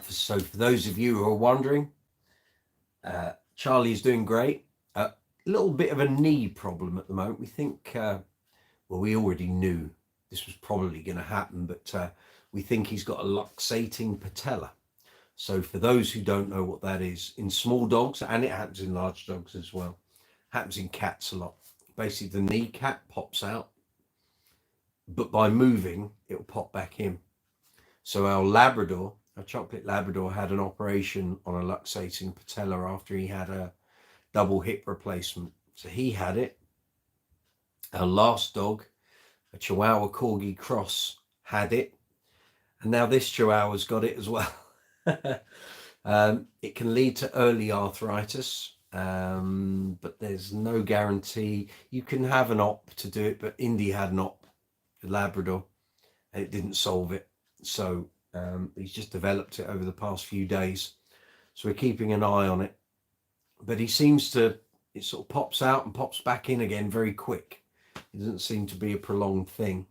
So for those of you who are wondering, Charlie's doing great. A little bit of a knee problem at the moment. We think, well, we already knew this was probably going to happen, but we think he's got a luxating patella. So for those who don't know what that is, in small dogs, and it happens in large dogs as well, happens in cats a lot. Basically, the kneecap pops out, but by moving, it'll pop back in. So our Labrador, our chocolate Labrador, had an operation on a luxating patella after he had a double hip replacement. So he had it. Our last dog, a Chihuahua Corgi cross, had it. And now this Chihuahua's got it as well. It can lead to early arthritis, but there's no guarantee. You can have an op to do it, but Indy had an op, the Labrador, and it didn't solve it. So he's just developed it over the past few days. So we're keeping an eye on it. But he seems to, it sort of pops out and pops back in again very quick. It doesn't seem to be a prolonged thing.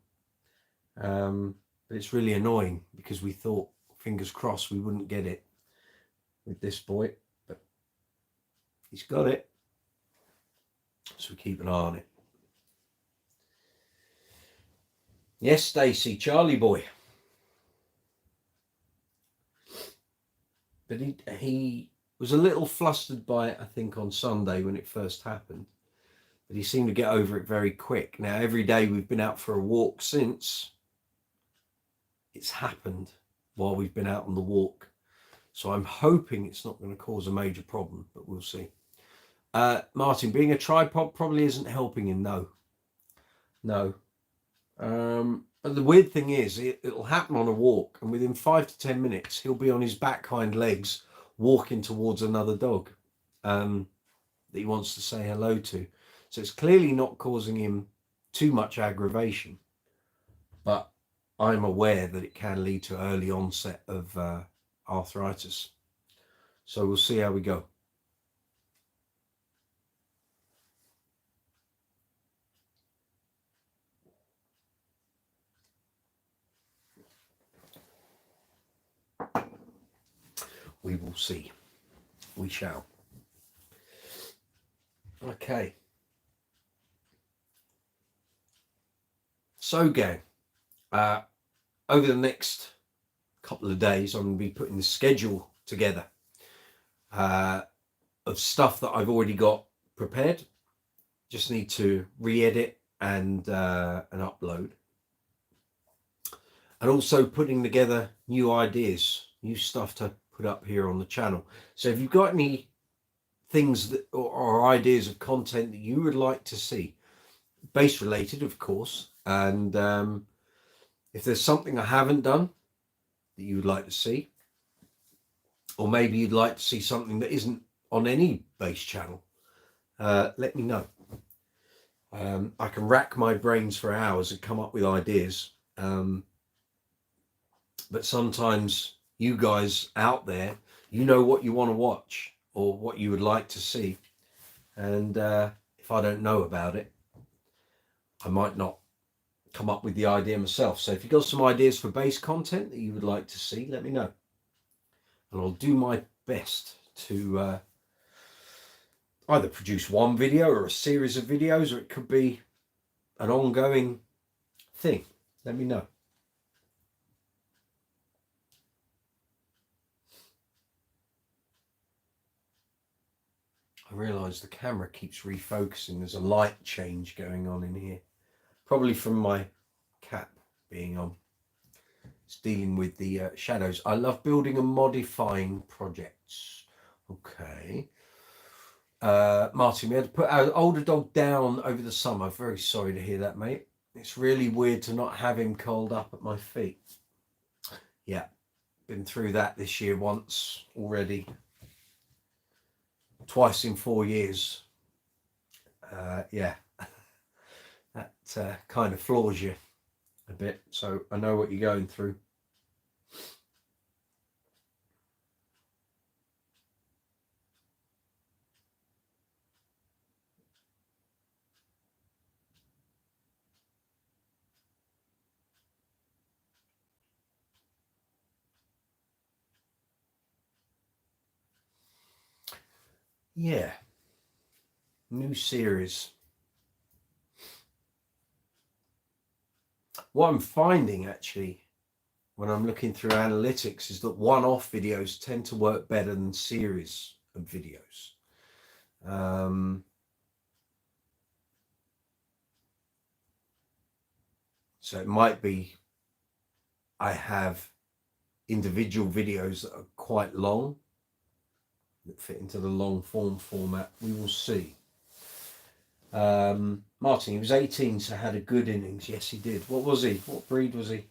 But it's really annoying because we thought, fingers crossed, we wouldn't get it with this boy. But he's got it. So we keep an eye on it. Yes, Stacey, Charlie boy. But he was a little flustered by it, I think, on Sunday when it first happened. But he seemed to get over it very quick. Now, every day we've been out for a walk since, it's happened while we've been out on the walk. So I'm hoping it's not going to cause a major problem, but we'll see. Martin, being a tripod probably isn't helping him, no. But the weird thing is, it'll happen on a walk, and within 5 to 10 minutes, he'll be on his back hind legs, walking towards another dog that he wants to say hello to. So it's clearly not causing him too much aggravation, but I'm aware that it can lead to early onset of arthritis. So we'll see how we go. We will see. We shall. Okay. So, gang, over the next couple of days, I'm going to be putting the schedule together of stuff that I've already got prepared. Just need to re-edit and upload. And also putting together new ideas, new stuff to put up here on the channel. So if you've got any things that or ideas of content that you would like to see, base related, of course, and if there's something I haven't done that you would like to see, or maybe you'd like to see something that isn't on any base channel, let me know. I can rack my brains for hours and come up with ideas, but sometimes you guys out there, you know what you want to watch or what you would like to see, and if I don't know about it, I might not come up with the idea myself. So if you've got some ideas for base content that you would like to see, let me know, and I'll do my best to either produce one video or a series of videos, or it could be an ongoing thing. Let me know. I realise the camera keeps refocusing. There's a light change going on in here. Probably from my cap being on. It's dealing with the shadows. I love building and modifying projects. Okay. Martin, we had to put our older dog down over the summer. Very sorry to hear that, mate. It's really weird to not have him curled up at my feet. Yeah, been through that this year once already. Twice in 4 years. Yeah, that kind of floors you a bit. So I know what you're going through. Yeah, new series. What I'm finding actually when I'm looking through analytics is that one-off videos tend to work better than series of videos. So it might be I have individual videos that are quite long, that fit into the long form format. We will see. Martin, he was 18, so had a good innings. Yes, he did. What was he? What breed was he?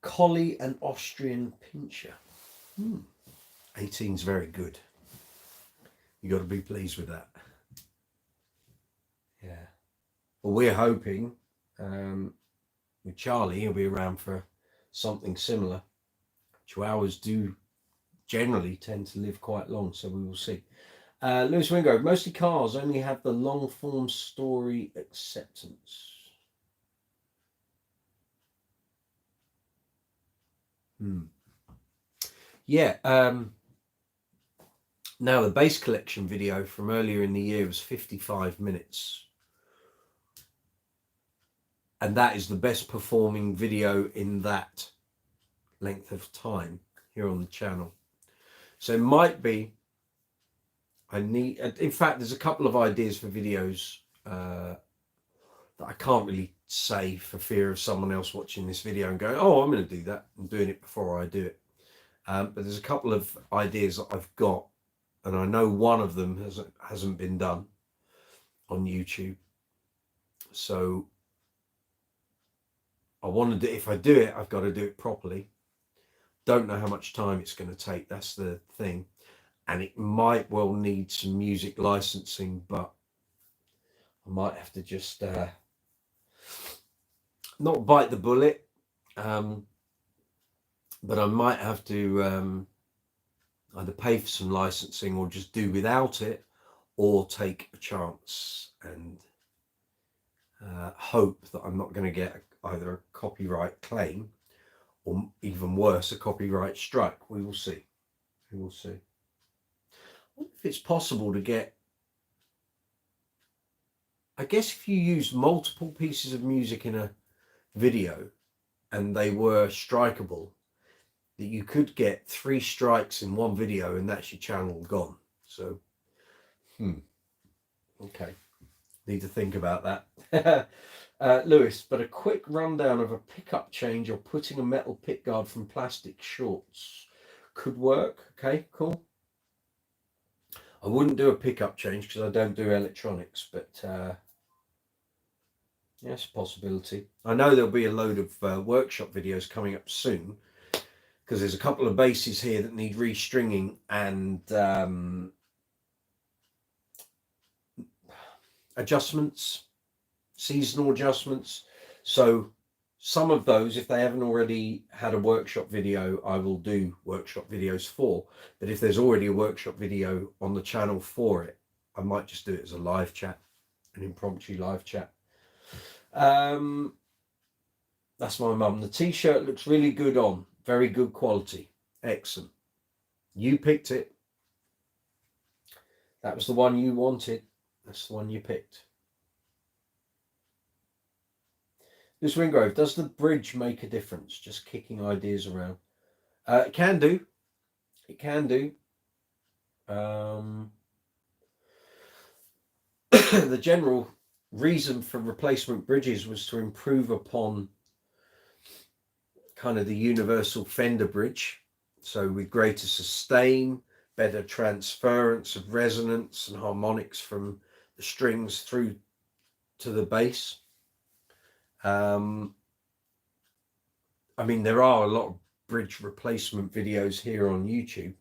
Collie and Austrian Pinscher. 18's very good. You got to be pleased with that. Yeah. Well, we're hoping with Charlie, he'll be around for something similar. Chihuahuas do generally tend to live quite long, so we will see. Lewis Wingrove, mostly cars only have the long form story acceptance. Yeah. Now, the base collection video from earlier in the year was 55 minutes. And that is the best performing video in that length of time here on the channel. So it might be, in fact, there's a couple of ideas for videos that I can't really say for fear of someone else watching this video and going, oh, I'm going to do that. I'm doing it before I do it. But there's a couple of ideas that I've got, and I know one of them hasn't been done on YouTube. So I want to do, if I do it, I've got to do it properly. Don't know how much time it's going to take. That's the thing. And it might well need some music licensing, but I might have to just not bite the bullet, but I might have to either pay for some licensing or just do without it, or take a chance and hope that I'm not going to get either a copyright claim or even worse, a copyright strike. We will see. We will see. I wonder if it's possible to get, I guess if you use multiple pieces of music in a video and they were strikeable, that you could get 3 strikes in one video and that's your channel gone. So, okay. Need to think about that. Lewis, but a quick rundown of a pickup change or putting a metal pick guard from plastic shorts could work. Okay, cool. I wouldn't do a pickup change because I don't do electronics, but yes, possibility. I know there'll be a load of workshop videos coming up soon because there's a couple of bases here that need restringing and adjustments, seasonal adjustments. So some of those, if they haven't already had a workshop video, I will do workshop videos for. But if there's already a workshop video on the channel for it, I might just do it as a live chat, an impromptu live chat. That's my mum. The t-shirt looks really good on. Very good quality. Excellent. You picked it. That was the one you wanted. That's the one you picked. This Wingrove, does the bridge make a difference? Just kicking ideas around. It can do. It can do. The general reason for replacement bridges was to improve upon kind of the universal fender bridge. So with greater sustain, better transference of resonance and harmonics from the strings through to the bass. I mean, there are a lot of bridge replacement videos here on YouTube.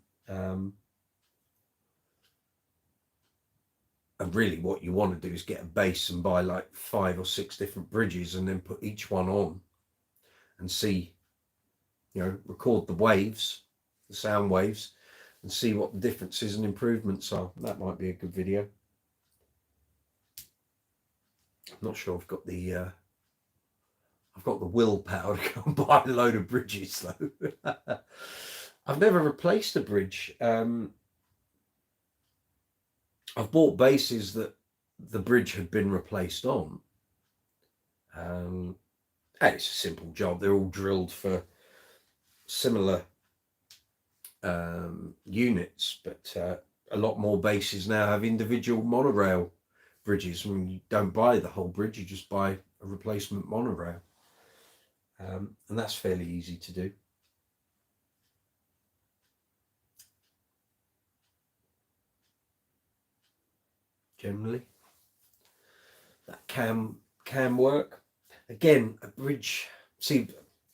And really what you want to do is get a bass and buy like 5 or 6 different bridges and then put each one on and see, you know, record the waves, the sound waves, and see what the differences and improvements are. That might be a good video. I'm not sure I've got the willpower to go and buy a load of bridges though. I've never replaced a bridge. I've bought basses that the bridge had been replaced on. And it's a simple job. They're all drilled for similar units, but a lot more basses now have individual monorail bridges. When you don't buy the whole bridge, you just buy a replacement monorail. And that's fairly easy to do. Generally, that can work. Again, a bridge, see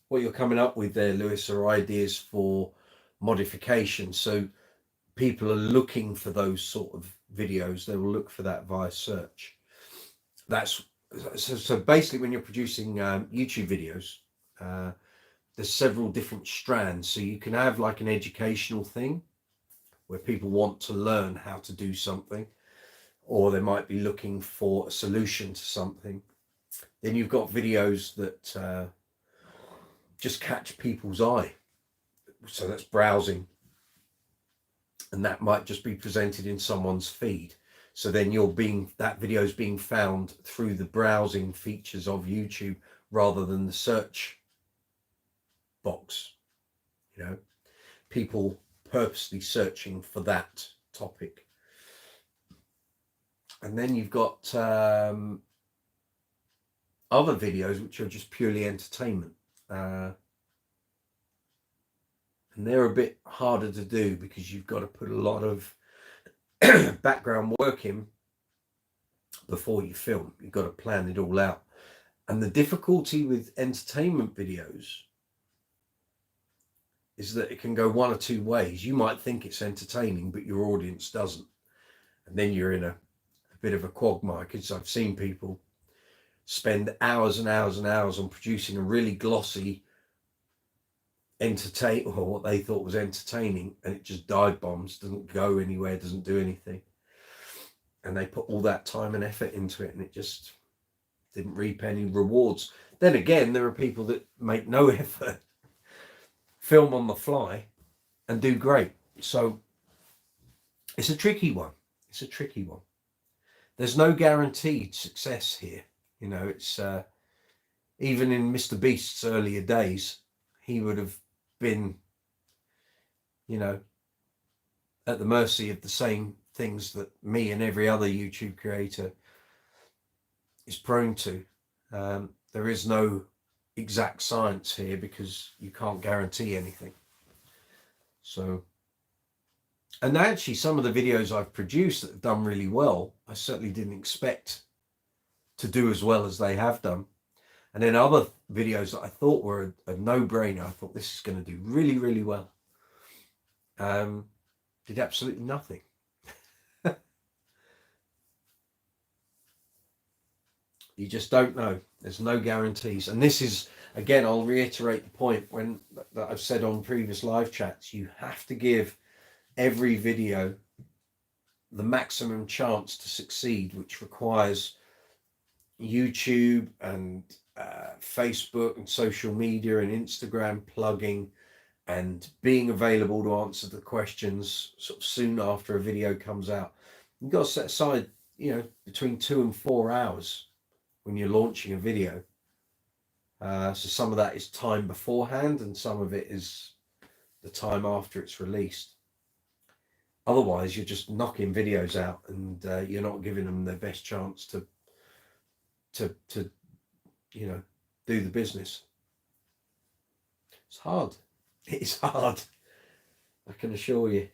what you're coming up with there, Lewis, are ideas for modification. So people are looking for those sort of videos. They will look for that via search. That's so basically when you're producing YouTube videos, there's several different strands. So you can have like an educational thing where people want to learn how to do something, or they might be looking for a solution to something. Then you've got videos that just catch people's eye. So that's browsing. And that might just be presented in someone's feed. So then that video is being found through the browsing features of YouTube rather than the search box. You know, people purposely searching for that topic. And then you've got other videos which are just purely entertainment. And they're a bit harder to do because you've got to put a lot of background work in before you film. You've got to plan it all out. And the difficulty with entertainment videos is that it can go one or two ways. You might think it's entertaining, but your audience doesn't. And then you're in a bit of a quagmire, because I've seen people spend hours and hours and hours on producing a really glossy or what they thought was entertaining, and it just dive bombs, doesn't go anywhere, doesn't do anything. And they put all that time and effort into it and it just didn't reap any rewards. Then again, there are people that make no effort, film on the fly and do great. So it's a tricky one. It's a tricky one. There's no guaranteed success here. You know, it's even in Mr. Beast's earlier days, he would have been, you know, at the mercy of the same things that me and every other YouTube creator is prone to. There is no exact science here because you can't guarantee anything. So, and actually some of the videos I've produced that have done really well, I certainly didn't expect to do as well as they have done. And then other videos that I thought were a no-brainer, I thought this is going to do really, really well, did absolutely nothing. You just don't know. There's no guarantees. And this is, again, I'll reiterate the point that I've said on previous live chats. You have to give every video the maximum chance to succeed, which requires YouTube and Facebook and social media and Instagram plugging and being available to answer the questions sort of soon after a video comes out. You've got to set aside, between 2 and 4 hours when you're launching a video. So some of that is time beforehand, and some of it is the time after it's released. Otherwise, you're just knocking videos out, and you're not giving them their best chance to do the business. It's hard. It's hard, I can assure you.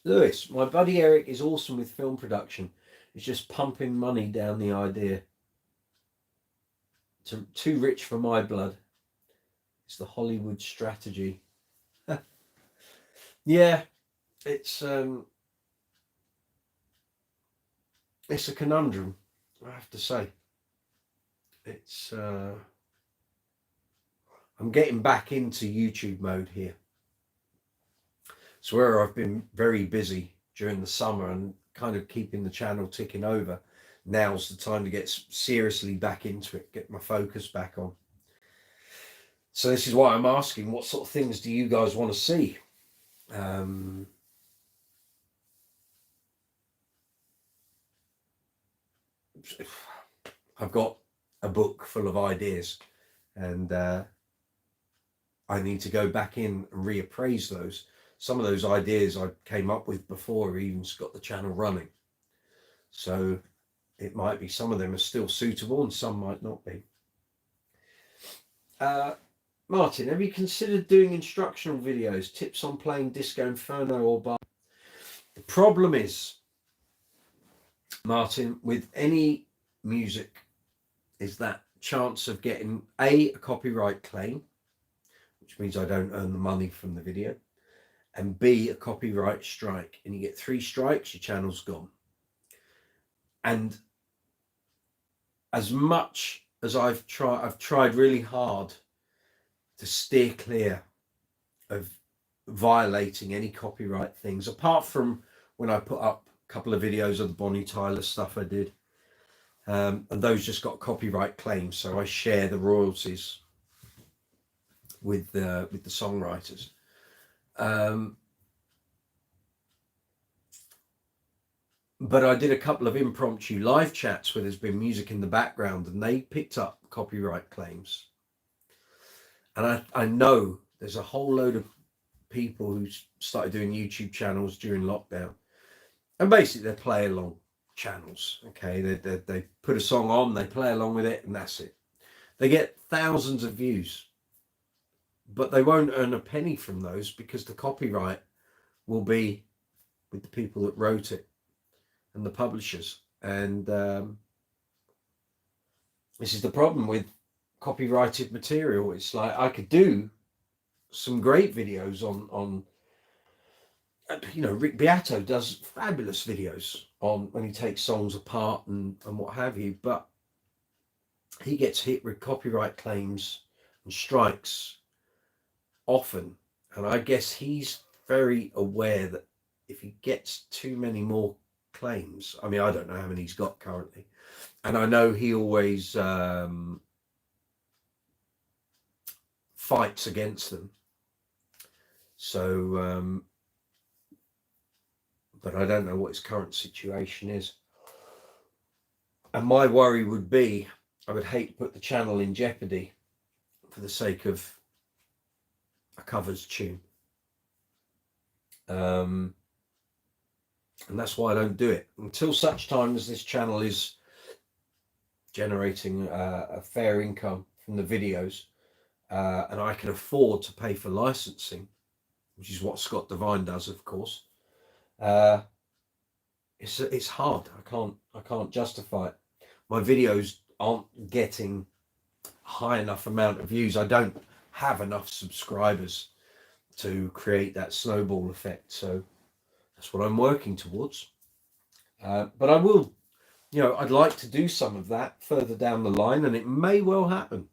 Lewis, my buddy Eric is awesome with film production. He's just pumping money down the idea. Too rich for my blood. It's the Hollywood strategy. Yeah, it's a conundrum, I have to say. It's I'm getting back into YouTube mode here. It's where I've been very busy during the summer and kind of keeping the channel ticking over. Now's the time to get seriously back into it, get my focus back on. So this is why I'm asking, what sort of things do you guys want to see? I've got a book full of ideas, and I need to go back in and reappraise those. Some of those ideas I came up with before I even got the channel running. So it might be some of them are still suitable and some might not be. Martin, have you considered doing instructional videos, tips on playing Disco Inferno or bar? The problem is, Martin, with any music, is that chance of getting a copyright claim, which means I don't earn the money from the video, and B, a copyright strike. And you get 3 strikes, your channel's gone. And as much as I've tried really hard to steer clear of violating any copyright things, apart from when I put up a couple of videos of the Bonnie Tyler stuff I did. And those just got copyright claims, so I share the royalties with the songwriters. But I did a couple of impromptu live chats where there's been music in the background, and they picked up copyright claims. And I know there's a whole load of people who started doing YouTube channels during lockdown, and basically they're play along channels. Okay, they put a song on, they play along with it, and that's it. They get thousands of views, but they won't earn a penny from those because the copyright will be with the people that wrote it and the publishers. And this is the problem with copyrighted material. It's like I could do some great videos on Rick Beato does fabulous videos on when he takes songs apart and what have you, but he gets hit with copyright claims and strikes often. And I guess he's very aware that if he gets too many more claims, I mean, I don't know how many he's got currently, and I know he always fights against them. So but I don't know what his current situation is. And my worry would be, I would hate to put the channel in jeopardy for the sake of a covers tune. And that's why I don't do it until such time as this channel is generating a fair income from the videos, and I can afford to pay for licensing, which is what Scott Devine does, of course. It's hard. I can't justify it. My videos aren't getting high enough amount of views. I don't have enough subscribers to create that snowball effect. So that's what I'm working towards. But I will, I'd like to do some of that further down the line, and it may well happen.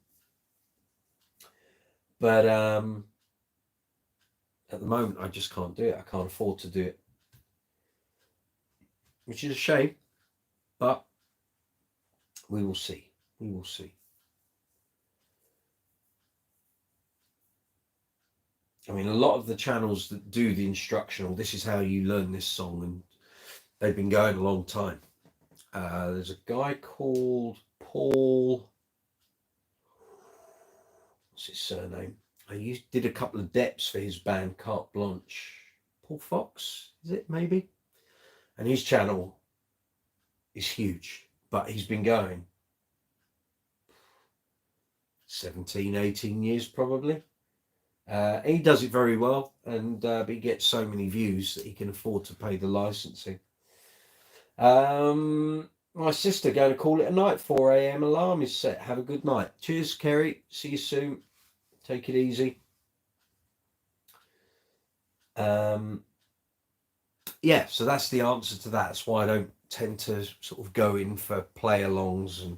But at the moment, I just can't do it. I can't afford to do it, which is a shame, but we will see. We will see. I mean, a lot of the channels that do the instructional, this is how you learn this song, and they've been going a long time. There's a guy called Paul, what's his surname? Did a couple of depths for his band Carte Blanche. Paul Fox, is it maybe? And his channel is huge, but he's been going 17, 18 years probably. He does it very well, and he gets so many views that he can afford to pay the licensing. My sister going to call it a night. 4 a.m. alarm is set. Have a good night. Cheers, Kerry. See you soon. Take it easy. Yeah, so that's the answer to that. That's why I don't tend to sort of go in for play-alongs and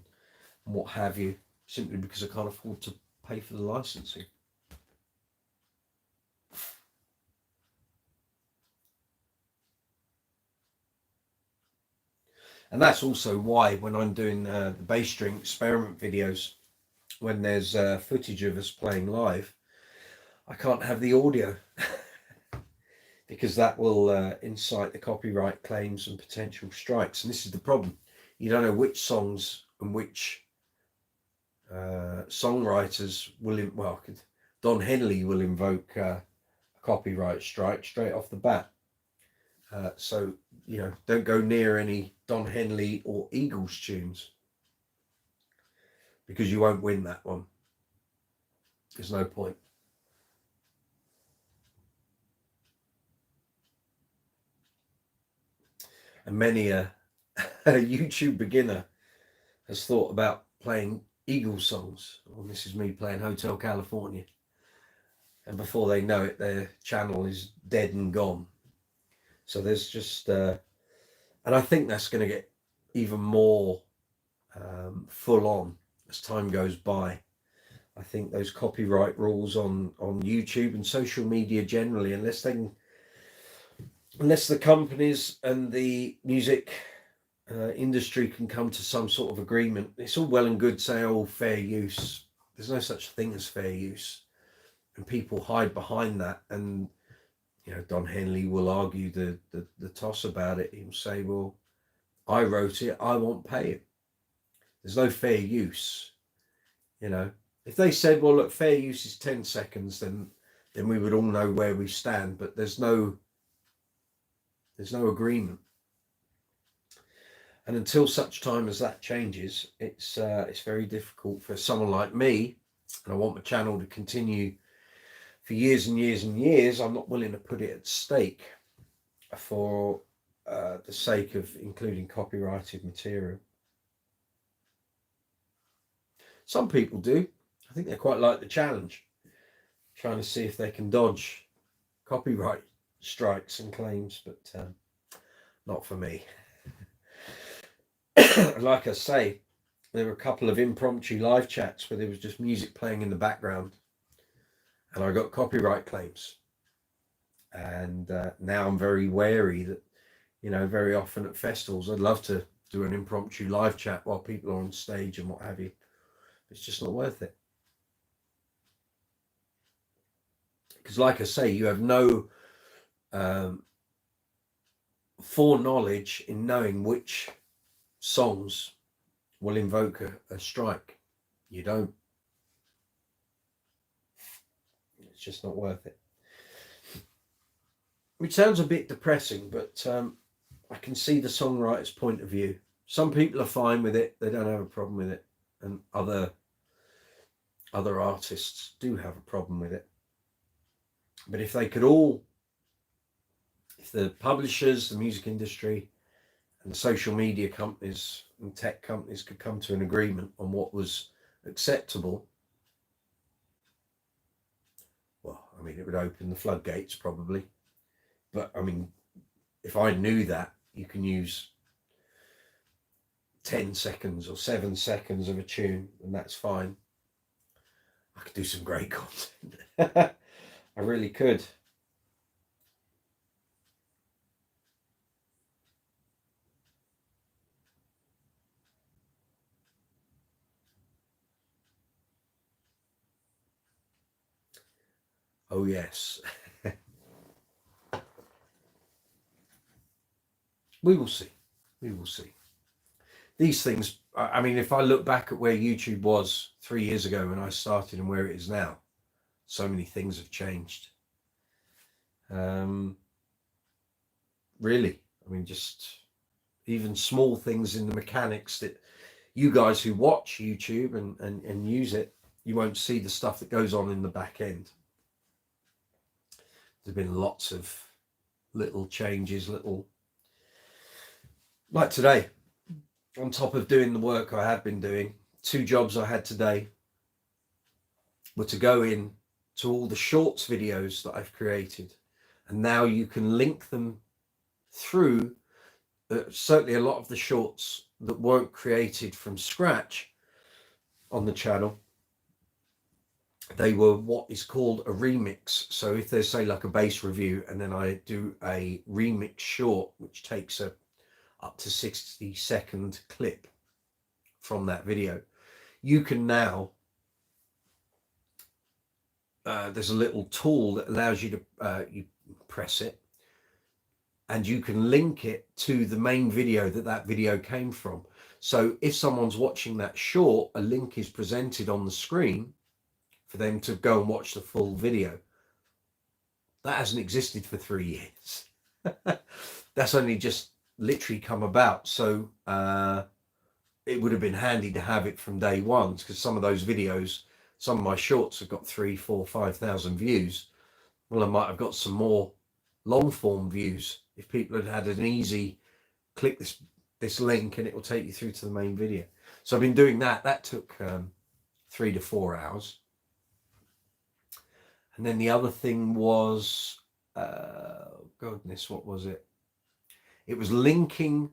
what have you, simply because I can't afford to pay for the licensing. And that's also why when I'm doing the bass string experiment videos, when there's footage of us playing live, I can't have the audio because that will incite the copyright claims and potential strikes. And this is the problem. You don't know which songs and which songwriters will, well, Don Henley will invoke a copyright strike straight off the bat. So, you know, don't go near any Don Henley or Eagles tunes because you won't win that one. There's no point. And many a YouTube beginner has thought about playing Eagles songs. Well, this is me playing Hotel California. And before they know it, their channel is dead and gone. So there's just, and I think that's going to get even more full on as time goes by. I think those copyright rules on YouTube and social media generally, unless the companies and the music industry can come to some sort of agreement, it's all well and good saying, oh, fair use. There's no such thing as fair use. And people hide behind that. And, you know, Don Henley will argue the toss about it. He'll say, well, I wrote it, I won't pay it. There's no fair use. You know, if they said, well, look, fair use is 10 seconds, then we would all know where we stand. But there's no agreement. And until such time as that changes, it's very difficult for someone like me, and I want my channel to continue for years and years and years. I'm not willing to put it at stake for the sake of including copyrighted material. Some people do. I think they quite like the challenge, trying to see if they can dodge copyright strikes and claims, but not for me. Like I say, there were a couple of impromptu live chats where there was just music playing in the background, and I got copyright claims. And now I'm very wary that, you know, very often at festivals, I'd love to do an impromptu live chat while people are on stage and what have you. It's just not worth it. Because like I say, you have no foreknowledge in knowing which songs will invoke a strike. You don't. It's just not worth it. Which sounds a bit depressing, but I can see the songwriter's point of view. Some people are fine with it. They don't have a problem with it. And other artists do have a problem with it. But if they could all, if the publishers, the music industry, and the social media companies and tech companies could come to an agreement on what was acceptable, well, I mean, it would open the floodgates probably. But I mean, if I knew that you can use 10 seconds or 7 seconds of a tune, and that's fine, I could do some great content. I really could. Oh yes. We will see. We will see. These things, I mean, if I look back at where YouTube was 3 years ago when I started and where it is now, so many things have changed. Really, I mean, just even small things in the mechanics that you guys who watch YouTube and use it, you won't see the stuff that goes on in the back end. There's been lots of little changes, like today, on top of doing the work I had been doing, 2 jobs I had today were to go in to all the shorts videos that I've created. And now you can link them through, certainly a lot of the shorts that weren't created from scratch on the channel. They were what is called a remix. So if there's, say, like a bass review, and then I do a remix short, which takes a up to 60-second clip from that video, you can now, there's a little tool that allows you to, you press it, and you can link it to the main video that video came from. So if someone's watching that short, a link is presented on the screen for them to go and watch the full video. That hasn't existed for 3 years. That's only just literally come about. So it would have been handy to have it from day one, because some of those videos, some of my shorts have got 3, 4, 5,000 views. Well, I might have got some more long form views if people had had an easy click this link and it will take you through to the main video. So I've been doing that. That took 3 to 4 hours. And then the other thing was, goodness, what was it? It was linking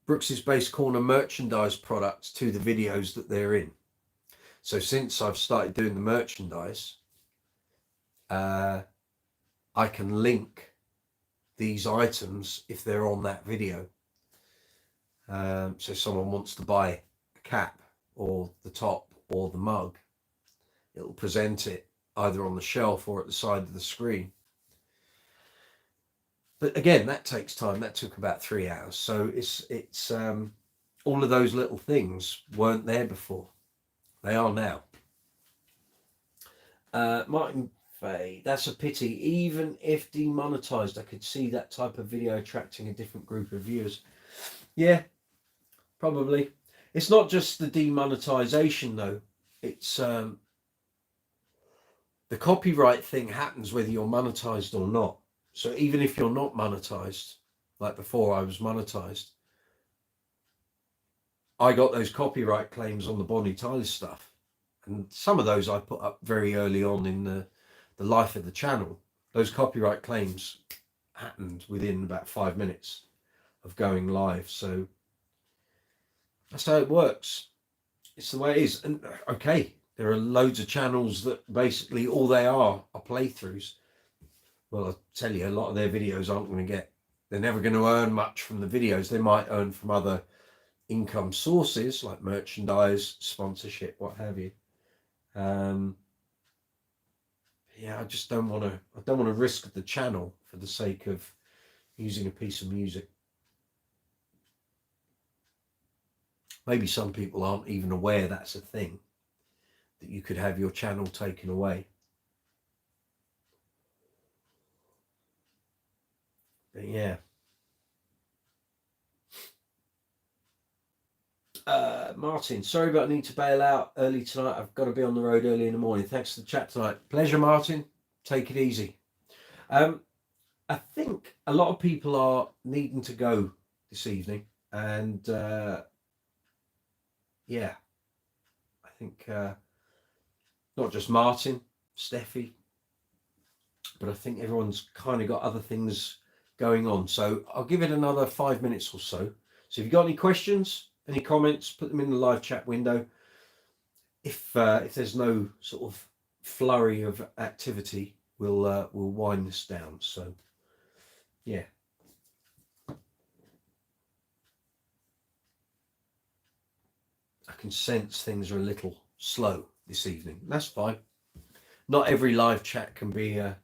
Brooks's Bass Corner merchandise products to the videos that they're in. So since I've started doing the merchandise, I can link these items if they're on that video. So someone wants to buy a cap or the top or the mug, it'll present it either on the shelf or at the side of the screen. But again, that takes time. That took about 3 hours. So it's all of those little things weren't there before. They are now. Martin Fay, that's a pity. Even if demonetized, I could see that type of video attracting a different group of viewers. Yeah, probably. It's not just the demonetization though. It's the copyright thing happens whether you're monetized or not. So even if you're not monetized, like before I was monetized, I got those copyright claims on the Bonnie Tyler stuff. And some of those I put up very early on in the life of the channel. Those copyright claims happened within about 5 minutes of going live. So that's how it works. It's the way it is. And okay, there are loads of channels that basically all they are playthroughs. Well, I'll tell you, a lot of their videos aren't going to get, they're never going to earn much from the videos. They might earn from other income sources like merchandise, sponsorship, what have you. Yeah, I just don't want to risk the channel for the sake of using a piece of music. Maybe some people aren't even aware that's a thing, that you could have your channel taken away. But yeah. Martin, sorry but I need to bail out early tonight. I've got to be on the road early in the morning. Thanks for the chat tonight. Pleasure, Martin. Take it easy. I think a lot of people are needing to go this evening, and yeah, I think not just Martin, Steffi, but I think everyone's kind of got other things going on. So I'll give it another 5 minutes or so. So if you've got any questions, any comments, put them in the live chat window. If there's no sort of flurry of activity, we'll wind this down. So yeah. I can sense things are a little slow this evening. That's fine. not every live chat can be a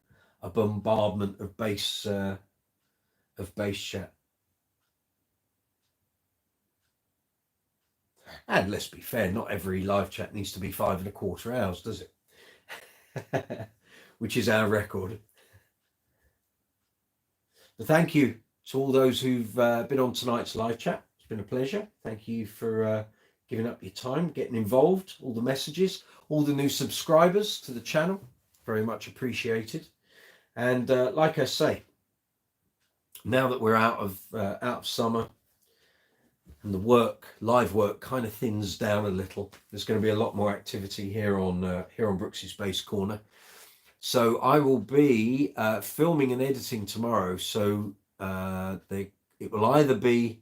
bombardment of base chat. And let's be fair, not every live chat needs to be 5.25 hours, does it? Which is our record. But thank you to all those who've been on tonight's live chat. It's been a pleasure. Thank you for giving up your time, getting involved, all the messages, all the new subscribers to the channel. Very much appreciated. And like I say, now that we're out of summer and the live work kind of thins down a little, there's going to be a lot more activity here on Brooks's Base Corner. So I will be filming and editing tomorrow. So it will either be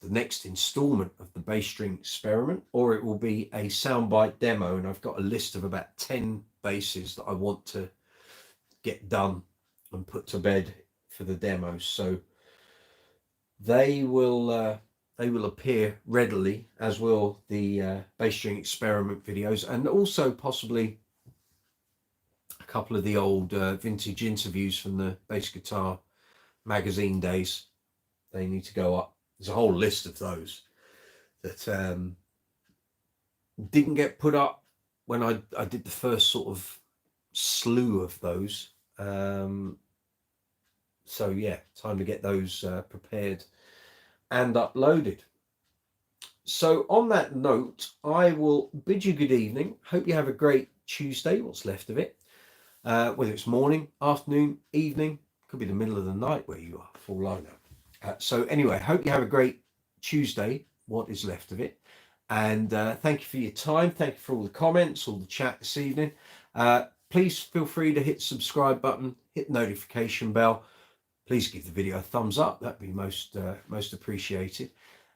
the next installment of the bass string experiment, or it will be a soundbite demo. And I've got a list of about 10 basses that I want to get done and put to bed for the demos. So they will appear readily, as will the bass string experiment videos, and also possibly a couple of the old vintage interviews from the Bass Guitar magazine days. They need to go up. There's a whole list of those that didn't get put up when I did the first sort of slew of those. So yeah, time to get those prepared and uploaded. So on that note, I will bid you good evening. Hope you have a great Tuesday, what's left of it. Whether it's morning, afternoon, evening, could be the middle of the night where you are, for all I know. So anyway, hope you have a great Tuesday, what is left of it. And thank you for your time. Thank you for all the comments, all the chat this evening. Please feel free to hit the subscribe button, hit the notification bell. Please give the video a thumbs up. That'd be most appreciated.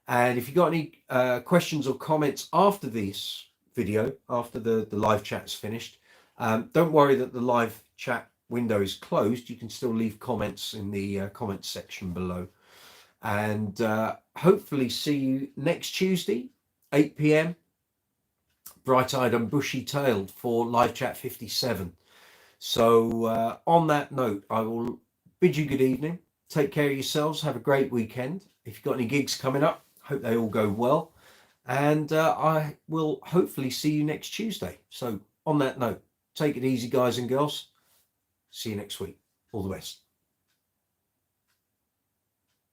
And if you've got any questions or comments after this video, after the live chat's finished, don't worry that the live chat window is closed. You can still leave comments in the comments section below. And hopefully see you next Tuesday, 8 p.m, bright-eyed and bushy-tailed for live chat 57. So on that note, I will bid you good evening. Take care of yourselves. Have a great weekend. If you've got any gigs coming up, hope they all go well. And I will hopefully see you next Tuesday. So on that note, take it easy, guys and girls. See you next week. All the best.